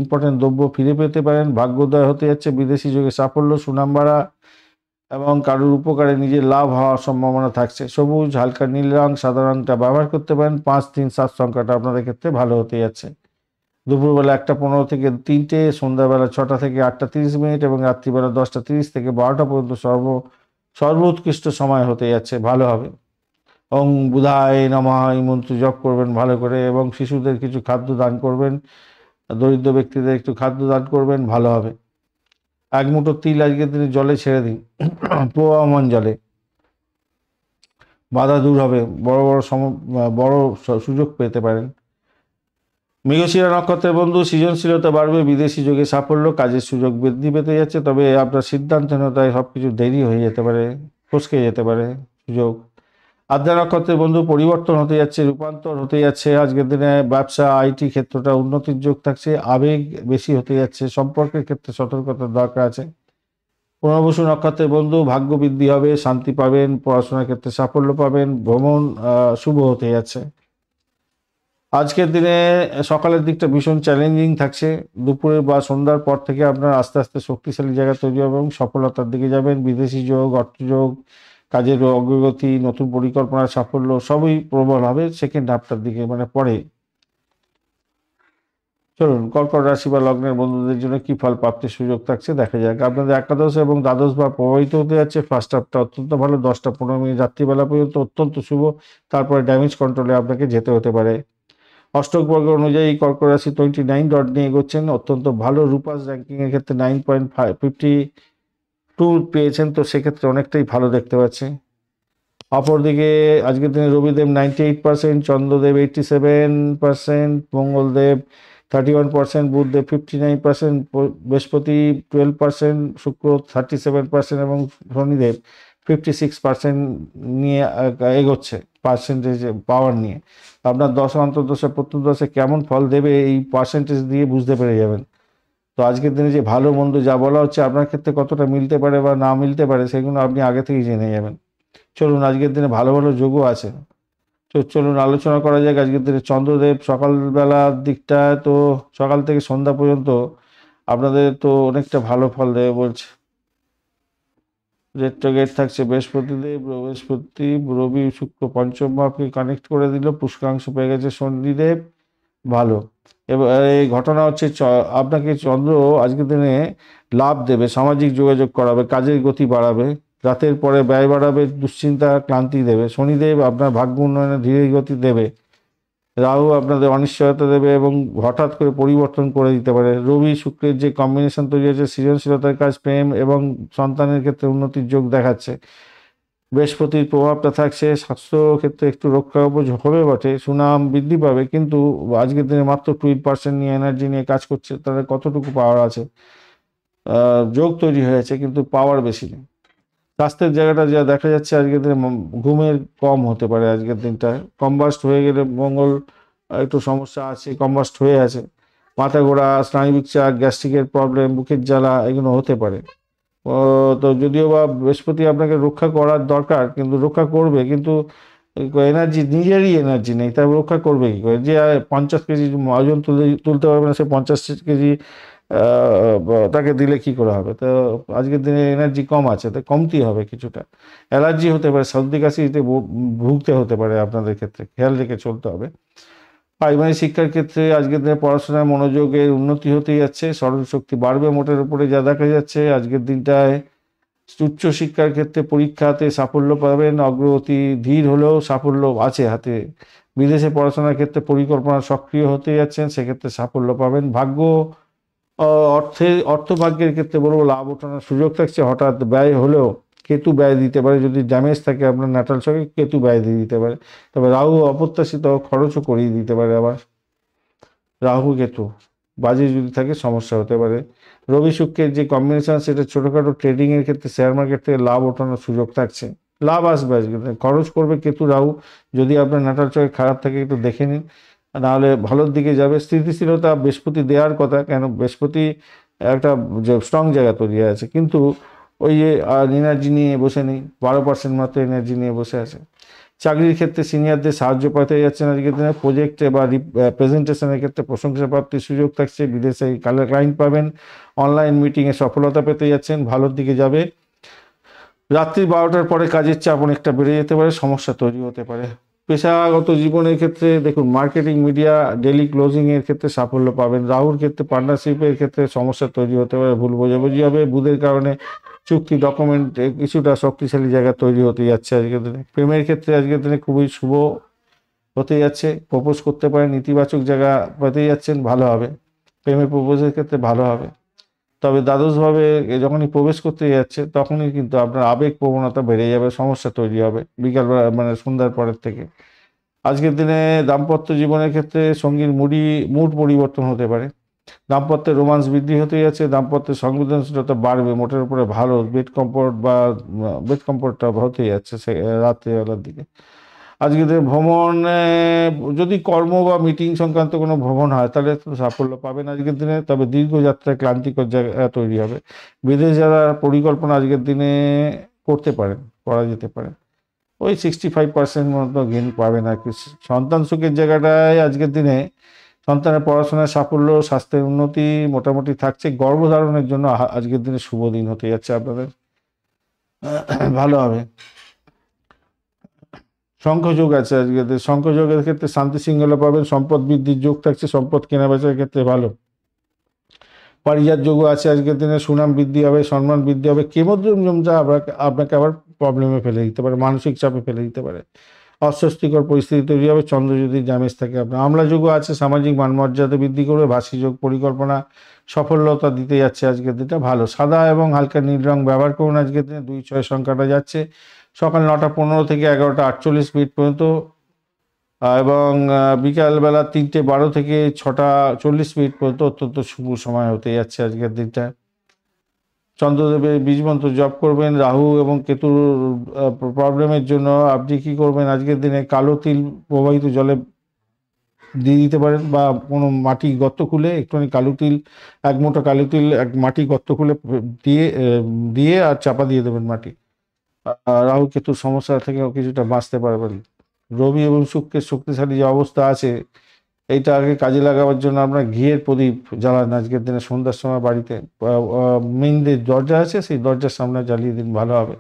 ইম্পর্টেন্ট দ্রব্য ফিরে পেতে পারেন। ভাগ্যোদয় হতে যাচ্ছে, বিদেশি যোগে সাফল্য, সুনাম বাড়া এবং কারোর উপকারে নিজের লাভ হওয়ার সম্ভাবনা থাকছে। সবুজ, হালকা নীল রং, সাদা রংটা ব্যবহার করতে পারেন। 5, 3, 7 সংখ্যাটা আপনাদের ক্ষেত্রে ভালো হতে যাচ্ছে। দুপুরবেলা 1টা 15 থেকে 3টে, সন্ধ্যাবেলা 6টা থেকে 8টা 30 এবং রাত্রিবেলা 10টা 30 থেকে 12টা পর্যন্ত সর্বোৎকৃষ্ট সময় হতে যাচ্ছে, ভালো হবে। ওং বুধায় নমঃ এই মন্ত্র জপ করবেন ভালো করে, এবং শিশুদের কিছু খাদ্য দান করবেন, দরিদ্র ব্যক্তিদের একটু খাদ্য দান করবেন, ভালো হবে। 1 মুঠো তিল আজকের দিনে জলে ছেড়ে দিন, প্রবাহমান জলে। বাধা দূর হবে, বড় সুযোগ পেতে পারেন। মৃগশিরা নক্ষত্রের বন্ধু, সৃজনশীলতা বাড়বে, বিদেশি যোগে সাফল্য, কাজের সুযোগ বৃদ্ধি পেতে যাচ্ছে, তবে আপনার সিদ্ধান্তহীনতায় সব কিছু দেরি হয়ে যেতে পারে, ফসকে যেতে পারে সুযোগ। আদ্রা নক্ষত্রের বন্ধু, পরিবর্তন হতে যাচ্ছে, রূপান্তর হতে যাচ্ছে, আজকের দিনে ব্যবসা আইটি ক্ষেত্রটা উন্নতির যোগ থাকছে, আবেগ বেশি হতে যাচ্ছে, সম্পর্কের ক্ষেত্রে সতর্কতার দরকার আছে। পুনর্বসু নক্ষত্রের বন্ধু, ভাগ্য বৃদ্ধি হবে, শান্তি পাবেন, পড়াশোনার ক্ষেত্রে সাফল্য পাবেন, ভ্রমণ শুভ হতে যাচ্ছে। আজকের দিনে সকালের দিকটা ভীষণ চ্যালেঞ্জিং থাকছে, দুপুরে বা সন্ধ্যার পর থেকে আপনার আস্তে আস্তে শক্তিশালী জায়গা তৈরি হবে এবং সফলতার দিকে যাবেন। বিদেশি যোগ, অর্থযোগ, কাজের অগ্রগতি, নতুন পরিকল্পনার সাফল্য সবই প্রবল হবে সেকেন্ড হাফটার দিকে, মানে পরে। চলুন কর্কট রাশি বা লগ্নের বন্ধুদের জন্য কি ফল প্রাপ্তির সুযোগ থাকছে দেখা যাক। আপনাদের একাদশ এবং দ্বাদশ ভাব প্রভাবিত হতে যাচ্ছে। ফার্স্ট হাফটা অত্যন্ত ভালো, 10টা 15 মিনিট রাত্রিবেলা পর্যন্ত অত্যন্ত শুভ, তারপরে ড্যামেজ কন্ট্রোলে আপনাকে যেতে হতে পারে। অষ্টক বর্গ অনুযায়ী কর্কট রাশি 29 ডট নিয়ে এগোচ্ছেন, অত্যন্ত ভালো। রূপাস র্যাঙ্কিংয়ের ক্ষেত্রে 9.52 পেয়েছেন, তো সেক্ষেত্রে অনেকটাই ভালো দেখতে পাচ্ছি। অপরদিকে আজকের দিনে রবিদেব 98%, চন্দ্রদেব 87%, মঙ্গলদেব 31%, বুধদেব 59%, বৃহস্পতি 12%, শুক্র 37% এবং শনিদেব 56% নিয়ে এগোচ্ছে পার্সেন্টেজ পাওয়ার নিয়ে। আপনার দশা অন্তর্দশা প্রত্যন্তদশা কেমন ফল দেবে এই পার্সেন্টেজ দিয়ে বুঝতে পেরে যাবেন। তো আজকের দিনে যে ভালো মন্দ যা বলা হচ্ছে আপনার ক্ষেত্রে কতটা মিলতে পারে বা না মিলতে পারে সেগুলো আপনি আগে থেকেই জেনে যাবেন। চলুন আজকের দিনে ভালো ভালো যোগও আছে, তো চলুন আলোচনা করা যাক। আজকের দিনে চন্দ্রদেব সকালবেলার দিকটা, তো সকাল থেকে সন্ধ্যা পর্যন্ত আপনাদের তো অনেকটা ভালো ফল দেবে বলছে। রেট্রোগেট থাকছে বৃহস্পতি, রবি, শুক্র পঞ্চম ভাবকে কানেক্ট করে দিল, পুষ্করাংশ পেয়ে গেছে শনিদেব, ভালো। এবার এই ঘটনা হচ্ছে আপনাকে চন্দ্র আজকের দিনে লাভ দেবে, সামাজিক যোগাযোগ করাবে, কাজের গতি বাড়াবে, রাতের পরে ব্যয় বাড়াবে, দুশ্চিন্তা ক্লান্তি দেবে। শনিদেব আপনার ভাগ্য উন্নয়নে ধীরে গতি দেবে। রাহু আপনাদের অনিশ্চয়তা দেবে এবং হঠাৎ করে পরিবর্তন করে দিতে পারে। রবি শুক্রের যে কম্বিনেশন তৈরি হয়েছে সৃজনশীলতার কাজ, প্রেম এবং সন্তানের ক্ষেত্রে উন্নতির যোগ দেখাচ্ছে। বৃহস্পতির প্রভাবটা থাকছে, স্বাস্থ্য ক্ষেত্রে একটু রক্ষা কবচ হবে বটে, সুনাম বৃদ্ধি পাবে, কিন্তু আজকের দিনে মাত্র 2% নিয়ে এনার্জি নিয়ে কাজ করছে, তাদের কতটুকু পাওয়ার আছে, যোগ তৈরি হয়েছে কিন্তু পাওয়ার বেশি নেই। স্বাস্থ্যের জায়গাটা যা দেখা যাচ্ছে আজকের দিনে ঘুমের কম হতে পারে, আজকের দিনটা কম্বাস্ট হয়ে গেলে মঙ্গল একটু সমস্যা আছে, কম্বাস্ট হয়ে আছে, মাথা ঘোরা, স্নায়ুবিক চাপ, গ্যাস্ট্রিকের প্রবলেম, বুকের জ্বালা এগুলো হতে পারে। তো যদিও বা বৃহস্পতি আপনাকে রক্ষা করার দরকার, কিন্তু রক্ষা করবে, কিন্তু এনার্জি নিজেরই এনার্জি নেই, তাই রক্ষা করবে কী করে? যে 50 কেজি ওজন তুলতে পারবে না, সে 50 কেজি তাকে দিলে কি করে হবে? তো আজকের দিনে এনার্জি কম আছে, তো কমতেই হবে কিছুটা। অ্যালার্জি হতে পারে, সর্দি কাশিতে ভুগতে হতে পারে, আপনাদের ক্ষেত্রে খেয়াল রেখে চলতে হবে। প্রাইমারি শিক্ষার ক্ষেত্রে আজকের দিনে পড়াশোনায় মনোযোগের উন্নতি হতেই যাচ্ছে, স্মরণশক্তি বাড়বে মোটের উপরে যা দেখা যাচ্ছে। আজকের দিনটায় উচ্চ শিক্ষার ক্ষেত্রে পরীক্ষাতে সাফল্য পাবেন, অগ্রগতি ধীর হলেও সাফল্য আছে হাতে। বিদেশে পড়াশোনার ক্ষেত্রে পরিকল্পনা সক্রিয় হতে যাচ্ছেন, সেক্ষেত্রে সাফল্য পাবেন। ভাগ্য অর্থভাগ্যের ক্ষেত্রে বলবো লাভ ওঠানোর সুযোগ থাকছে, হঠাৎ ব্যয় হলেও কেতু ব্যয় দিতে পারে, যদি ড্যামেজ থাকে আপনার ন্যাটাল ছকে কেতু ব্যয় দিয়ে দিতে পারে। তবে রাহু অপ্রত্যাশিত খরচও করিয়ে দিতে পারে, আবার রাহু কেতু বাজে যদি থাকে সমস্যা হতে পারে। রবি শুক্রের যে কম্বিনেশন সেটা ছোটোখাটো ট্রেডিংয়ের ক্ষেত্রে শেয়ার মার্কেট থেকে লাভ ওঠানোর সুযোগ থাকছে, লাভ আসবে আজকে, খরচ করবে কেতু রাহু। যদি আপনার ন্যাটাল ছকে খারাপ থাকে একটু দেখে নিন, নাহলে ভালোর দিকে যাবে। স্থিতিশীলতা বৃহস্পতি দেওয়ার কথা, কেন বৃহস্পতি একটা স্ট্রং জায়গা তৈরি আছে, কিন্তু ওই যে এনার্জি নিয়ে বসে নেই, 12% মাত্র এনার্জি নিয়ে বসে আছে। চাকরির ক্ষেত্রে সিনিয়রদের সাহায্য পেতে যাচ্ছেন আজকের দিনে, প্রজেক্টে বা প্রেজেন্টেশনের ক্ষেত্রে প্রশংসা প্রাপ্তির সুযোগ থাকছে, বিদেশে ক্লায়েন্ট পাবেন, অনলাইন মিটিংয়ে সফলতা পেতে যাচ্ছেন, ভালোর দিকে যাবে। রাত্রি 12টার পরে কাজের চাপ অনেকটা বেড়ে যেতে পারে, সমস্যা তৈরি হতে পারে। পেশাগত জীবনের ক্ষেত্রে দেখুন, মার্কেটিং, মিডিয়া, ডেলি ক্লোজিংয়ের ক্ষেত্রে সাফল্য পাবেন। রাহুর ক্ষেত্রে পার্টনারশিপের ক্ষেত্রে সমস্যা তৈরি হতে পারে, ভুল বোঝাবুঝি হবে। বুধের কারণে চুক্তি ডকুমেন্ট কিছুটা শক্তিশালী জায়গা তৈরি হতে যাচ্ছে আজকের দিনে। প্রেমের ক্ষেত্রে আজকের দিনে খুবই শুভ হতে যাচ্ছে, প্রপোজ করতে পারেন, ইতিবাচক জায়গা পেতে যাচ্ছেন, ভালো হবে। প্রেমে প্রপোজের ক্ষেত্রে ভালো হবে। তবে দ্বাদশভাবে যখনই প্রবেশ করতে যাচ্ছে তখনই কিন্তু আপনার আবেগ প্রবণতা বেড়ে যাবে, সমস্যা তৈরি হবে বিকালবেলা মানে সন্ধ্যার পরের থেকে। আজকের দিনে দাম্পত্য জীবনের ক্ষেত্রে সঙ্গীর মুড পরিবর্তন হতে পারে। দাম্পত্যের রোমান্স বৃদ্ধি হতে যাচ্ছে, দাম্পত্যের সংবেদনশীলতা বাড়বে, মোটের উপরে ভালো বেড কমফোর্টটা হতে যাচ্ছে রাত্রিবেলার দিকে। আজকে যে ভ্রমণে যদি কর্ম বা মিটিং সংক্রান্ত কোনো ভ্রমণ হয় তাহলে তো সাফল্য পাবেন আজকের দিনে, তবে দীর্ঘ যাত্রায় ক্লান্তিকর জায়গা তৈরি হবে। বিদেশ যাওয়ার পরিকল্পনা আজকের দিনে করা যেতে পারে। ওই 65% মতো গেন পাবেন আর কি। সন্তান সুখের জায়গাটায় আজকের দিনে সন্তানের পড়াশোনার সাফল্য, স্বাস্থ্যের উন্নতি মোটামুটি থাকছে। গর্ভধারণের জন্য আজকের দিনে শুভ দিন হতে যাচ্ছে আপনাদের, ভালো হবে। শঙ্খযোগ আছে আজকে, শঙ্খযোগের ক্ষেত্রে শান্তি শৃঙ্খলা পাবেন, সম্পদ বৃদ্ধির যোগ থাকছে, সম্পদ কেনাবেচার ক্ষেত্রে ভালো। পারিজাত যোগ আছে আজকের দিনে, সুনাম বৃদ্ধি হবে, সম্মান বৃদ্ধি হবে। কেমদ্রমটা আপনাকে আবার প্রবলেমে ফেলে দিতে পারে, মানসিক চাপে ফেলে দিতে পারে, অস্বস্তিকর পরিস্থিতি তৈরি হবে। চন্দ্র যদি ড্যামেজ থাকে আপনার। আমলা যোগও আছে, সামাজিক মান মর্যাদা বৃদ্ধি করবে। ভাসি যোগ পরিকল্পনা সফলতা দিতে যাচ্ছে আজকের দিনটা ভালো। সাদা এবং হালকা নীল রং ব্যবহার করুন আজকের দিনে। 2-6 সংখ্যাটা যাচ্ছে। সকাল 9:15 থেকে 11:48 পর্যন্ত, এবং বিকালবেলা 3:12 থেকে 6:40 পর্যন্ত অত্যন্ত শুভ সময় হতে যাচ্ছে আজকের দিনটা। চন্দ্রদেবের বীজ মন্ত্র জপ করবেন। রাহু এবং কেতুর প্রবলেমের জন্য আপনি কি করবেন আজকের দিনে, কালো তিল প্রবাহিত জলে দিয়ে দিতে পারেন, বা কোনো মাটি গর্ত খুলে একটুখানি কালো তিল, 1 মুঠো কালো তিল মাটি গর্ত খুলে দিয়ে আর চাপা দিয়ে দেবেন মাটি। রাহু কেতুর সমস্যা থেকেও কিছুটা বাঁচতে পারবেন। রবি এবং শুক্রের শক্তিশালী যে অবস্থা আছে, এইটাকে কাজে লাগাবার জন্য আপনার ঘিয়ের প্রদীপ জ্বালান আজকের দিনে সন্ধ্যার সময় বাড়িতে। মেইন যে দরজা আছে সেই দরজার সামনে জ্বালিয়ে দিন, ভালো হবে।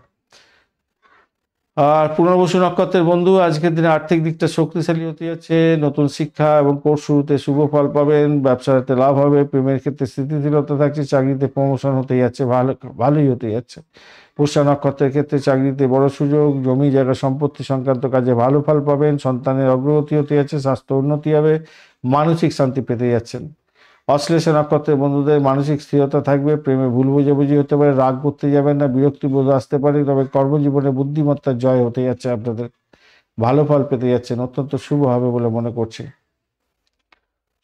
আর পুনর্বসু নক্ষত্রের বন্ধু আজকের দিনে আর্থিক দিকটা শক্তিশালী হতে যাচ্ছে। নতুন শিক্ষা এবং কোর্স শুরুতে শুভ ফল পাবেন। ব্যবসাতে লাভ হবে। প্রেমের ক্ষেত্রে স্থিতিশীলতা থাকছে। চাকরিতে প্রমোশন হতে যাচ্ছে, ভালোই হতে যাচ্ছে। পুষ্যা নক্ষত্রের ক্ষেত্রে চাকরিতে বড় সুযোগ, জমি জায়গা সম্পত্তি সংক্রান্ত কাজে ভালো ফল পাবেন। সন্তানের অগ্রগতি হতে যাচ্ছে, স্বাস্থ্য উন্নতি হবে, মানসিক শান্তি পেতে যাচ্ছেন। অশ্লেষা নক্ষত্রের বন্ধুদের মানসিক স্থিরতা থাকবে। প্রেমে ভুল বোঝাবুঝি হতে পারে, রাগ করতে যাবেন না, বিরক্তি বোধ আসতে পারে, তবে কর্মজীবনে বুদ্ধিমত্তার জয় হতে যাচ্ছে আপনাদের, ভালো ফল পেতে যাচ্ছেন, অত্যন্ত শুভ হবে বলে মনে করছি।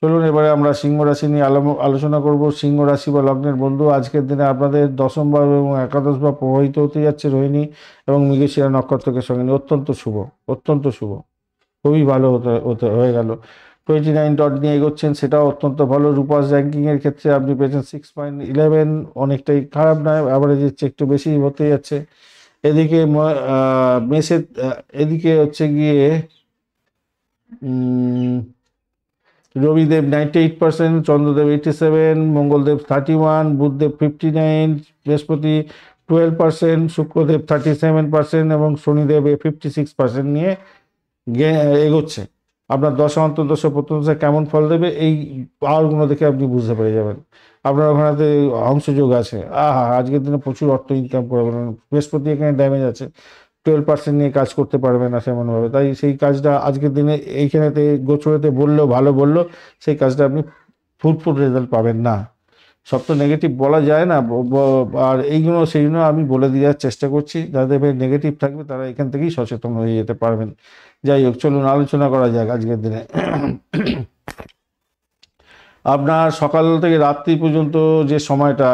চলুন এবারে আমরা সিংহ রাশি নিয়ে আলোচনা করব। সিংহ রাশি বা লগ্নের বন্ধু আজকের দিনে আপনাদের 10ম ভাব এবং 11শ ভাব প্রভাবিত হতে যাচ্ছে রোহিণী এবং মৃগশিরা নক্ষত্রকে সঙ্গে নিয়ে, অত্যন্ত শুভ, অত্যন্ত শুভ, খুবই ভালো হতে হয়ে গেল। 29 ডট নিয়ে এগোচ্ছেন, সেটাও অত্যন্ত ভালো। রূপাস র্যাঙ্কিংয়ের ক্ষেত্রে আপনি পেয়েছেন 6.11, অনেকটাই খারাপ নয়, অ্যাভারেজের চেয়ে একটু বেশি হতে যাচ্ছে। এদিকে মেসের এদিকে হচ্ছে গিয়ে রবিদেব 98%, চন্দ্রদেব 87, মঙ্গলদেব 31, বুধদেব 59, বৃহস্পতি 12%, শুক্রদেব 37% এবং শনিদেব 56% নিয়ে এগোচ্ছে। আপনার দশা অন্তর্দশা প্রত্যদশা কেমন ফল দেবে এই পাওয়ারগুলো দেখে আপনি বুঝতে পেরে যাবেন। আপনার ওখানেতে অংশযোগ আছে, আজকের দিনে প্রচুর অর্থ ইনকাম করবেন। বৃহস্পতি এখানে ড্যামেজ আছে, 12% নিয়ে কাজ করতে পারবে না সেমনভাবে, তাই সেই কাজটা আজকের দিনে এইখানেতে গোচরেতে বললেও ভালো বললো, সেই কাজটা আপনি ফুলফুল রেজাল্ট পাবেন না। সব তো নেগেটিভ বলা যায় না, আর এইগুলো সেইগুলো আমি বলে দেওয়ার চেষ্টা করছি। যাদের নেগেটিভ থাকবে তারা এখান থেকেই সচেতন হয়ে যেতে পারবেন। যাই হোক, চলুন আলোচনা করা যাক আজকের দিনে। আপনার সকাল থেকে রাত্রি পর্যন্ত যে সময়টা,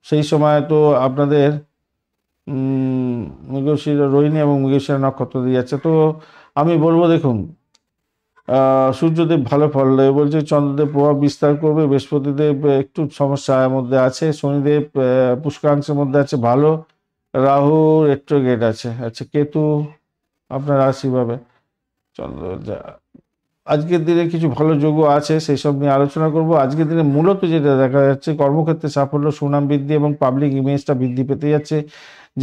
সেই সময় তো আপনাদের মৃগশিরা রোহিণী এবং মৃগশিরা নক্ষত্র দিয়ে যাচ্ছে। তো আমি বলবো দেখুন, সূর্যদেব ভালো ফল দেবে বলছে, চন্দ্রদেব প্রভাব বিস্তার করবে, বৃহস্পতিদেব একটু সমস্যার মধ্যে আছে, শনিদেব পুষ্করাংশের মধ্যে আছে ভালো, রাহু রেট্রোগেট আছে। আচ্ছা, কেতু আপনার রাশিভাবে চন্দ্র আজকের দিনে কিছু ভালো যোগ্য আছে, সেই সব নিয়ে আলোচনা করব। আজকের দিনে মূলত যেটা দেখা যাচ্ছে, কর্মক্ষেত্রে সাফল্য, সুনাম বৃদ্ধি এবং পাবলিক ইমেজটা বৃদ্ধি পেতে যাচ্ছে।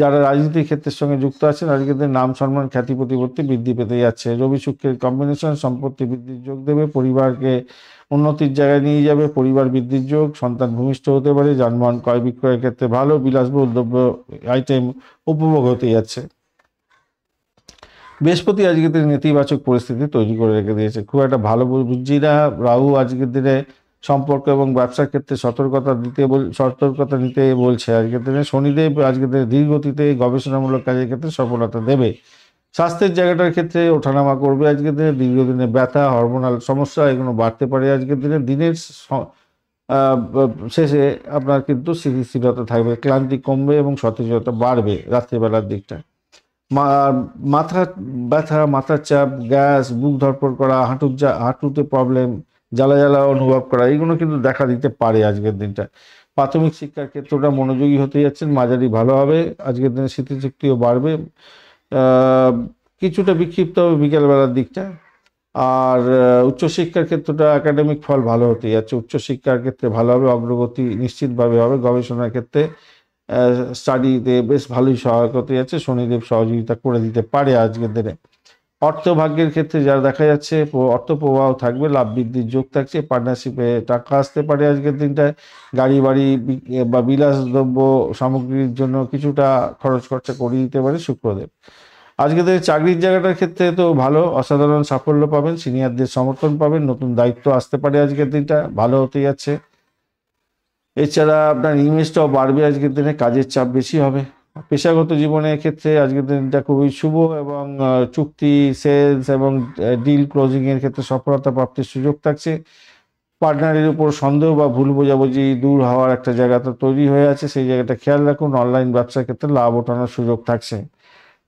যারা রাজনীতির ক্ষেত্রের সঙ্গে যুক্ত আছেন আজকের দিনে নাম সম্মান খ্যাতি প্রতিপত্তি বৃদ্ধি পেতে যাচ্ছে। রবি শুক্রের কম্বিনেশন সম্পত্তি বৃদ্ধির যোগ দেবে, পরিবারকে উন্নতির জায়গায় নিয়ে যাবে, পরিবার বৃদ্ধির যোগ, সন্তান ভূমিষ্ঠ হতে পারে, যানবাহন ক্রয় বিক্রয়ের ক্ষেত্রে ভালো, বিলাসবহুল দ্রব্য আইটেম উপভোগ হতে যাচ্ছে। বৃহস্পতি আজকের দিনে নেতিবাচক পরিস্থিতি তৈরি করে রেখে দিয়েছে, খুব একটা ভালো বুঝছি না। রাহু আজকের দিনে সম্পর্ক এবং ব্যবসার ক্ষেত্রে সতর্কতা নিতে বলছে আজকের দিনে। শনিদেব আজকের দিনে ধীর গতিতে গবেষণামূলক কাজের ক্ষেত্রে সফলতা দেবে। স্বাস্থ্যের জায়গাটার ক্ষেত্রে ওঠানামা করবে আজকের দিনে। দীর্ঘদিনে ব্যথা, হরমোনাল সমস্যা এগুলো বাড়তে পারে আজকের দিনে। দিনের শেষে আপনার কিন্তু স্থিতিশীলতা থাকবে, ক্লান্তি কমবে এবং সতেজতা বাড়বে রাত্রিবেলার দিকটা। মাথা ব্যথা, মাথার চাপ, গ্যাস, বুক ধড়ফড় করা, হাঁটুতে প্রবলেম, জ্বালা জ্বালা অনুভব করা এগুলো কিন্তু দেখা দিতে পারে আজকের দিনটা। প্রাথমিক শিক্ষার ক্ষেত্রটা মনোযোগী হতে যাচ্ছেন, মাঝারি ভালো হবে আজকের দিনে। স্মৃতিশক্তিও বাড়বে, কিছুটা বিক্ষিপ্ত হবে বিকেলবেলার দিকটা। আর উচ্চশিক্ষার ক্ষেত্রটা একাডেমিক ফল ভালো হতে যাচ্ছে, উচ্চশিক্ষার ক্ষেত্রে ভালো হবে, অগ্রগতি নিশ্চিতভাবে হবে। গবেষণার ক্ষেত্রে স্টাডিতে বেশ ভালোই সহায়ক হতে যাচ্ছে, শনিদেব সহযোগিতা করে দিতে পারে আজকের দিনে। অর্থভাগ্যের ক্ষেত্রে যারা দেখা যাচ্ছে অর্থ প্রবাহ থাকবে, লাভ বৃদ্ধির যোগ থাকছে, পার্টনারশিপে টাকা আসতে পারে আজকের দিনটায়। গাড়ি বাড়ি বা বিলাসদ্রব্য সামগ্রীর জন্য কিছুটা খরচ খরচা করিয়ে দিতে পারে শুক্রদেব। আজকে চাকরির জায়গাটার ক্ষেত্রে তো ভালো, অসাধারণ সাফল্য পাবেন, সিনিয়রদের সমর্থন পাবেন, নতুন দায়িত্ব আসতে পারে আজকের দিনটা, ভালো হতে যাচ্ছে। এছাড়া আপনার ইমেজটাও বাড়বে আজকের দিনে, কাজের চাপ বেশি হবে। পেশাগত জীবনের ক্ষেত্রে আজকের দিনটা খুবই শুভ এবং চুক্তি, সেলস এবং ডিল ক্লোজিংয়ের ক্ষেত্রে সফলতা প্রাপ্তির সুযোগ থাকছে। পার্টনারের উপর সন্দেহ বা ভুল বোঝাবুঝি দূর হওয়ার একটা জায়গা তো তৈরি হয়ে আছে, সেই জায়গাটা খেয়াল রাখুন। অনলাইন ব্যবসার ক্ষেত্রে লাভ ওঠানোর সুযোগ থাকছে।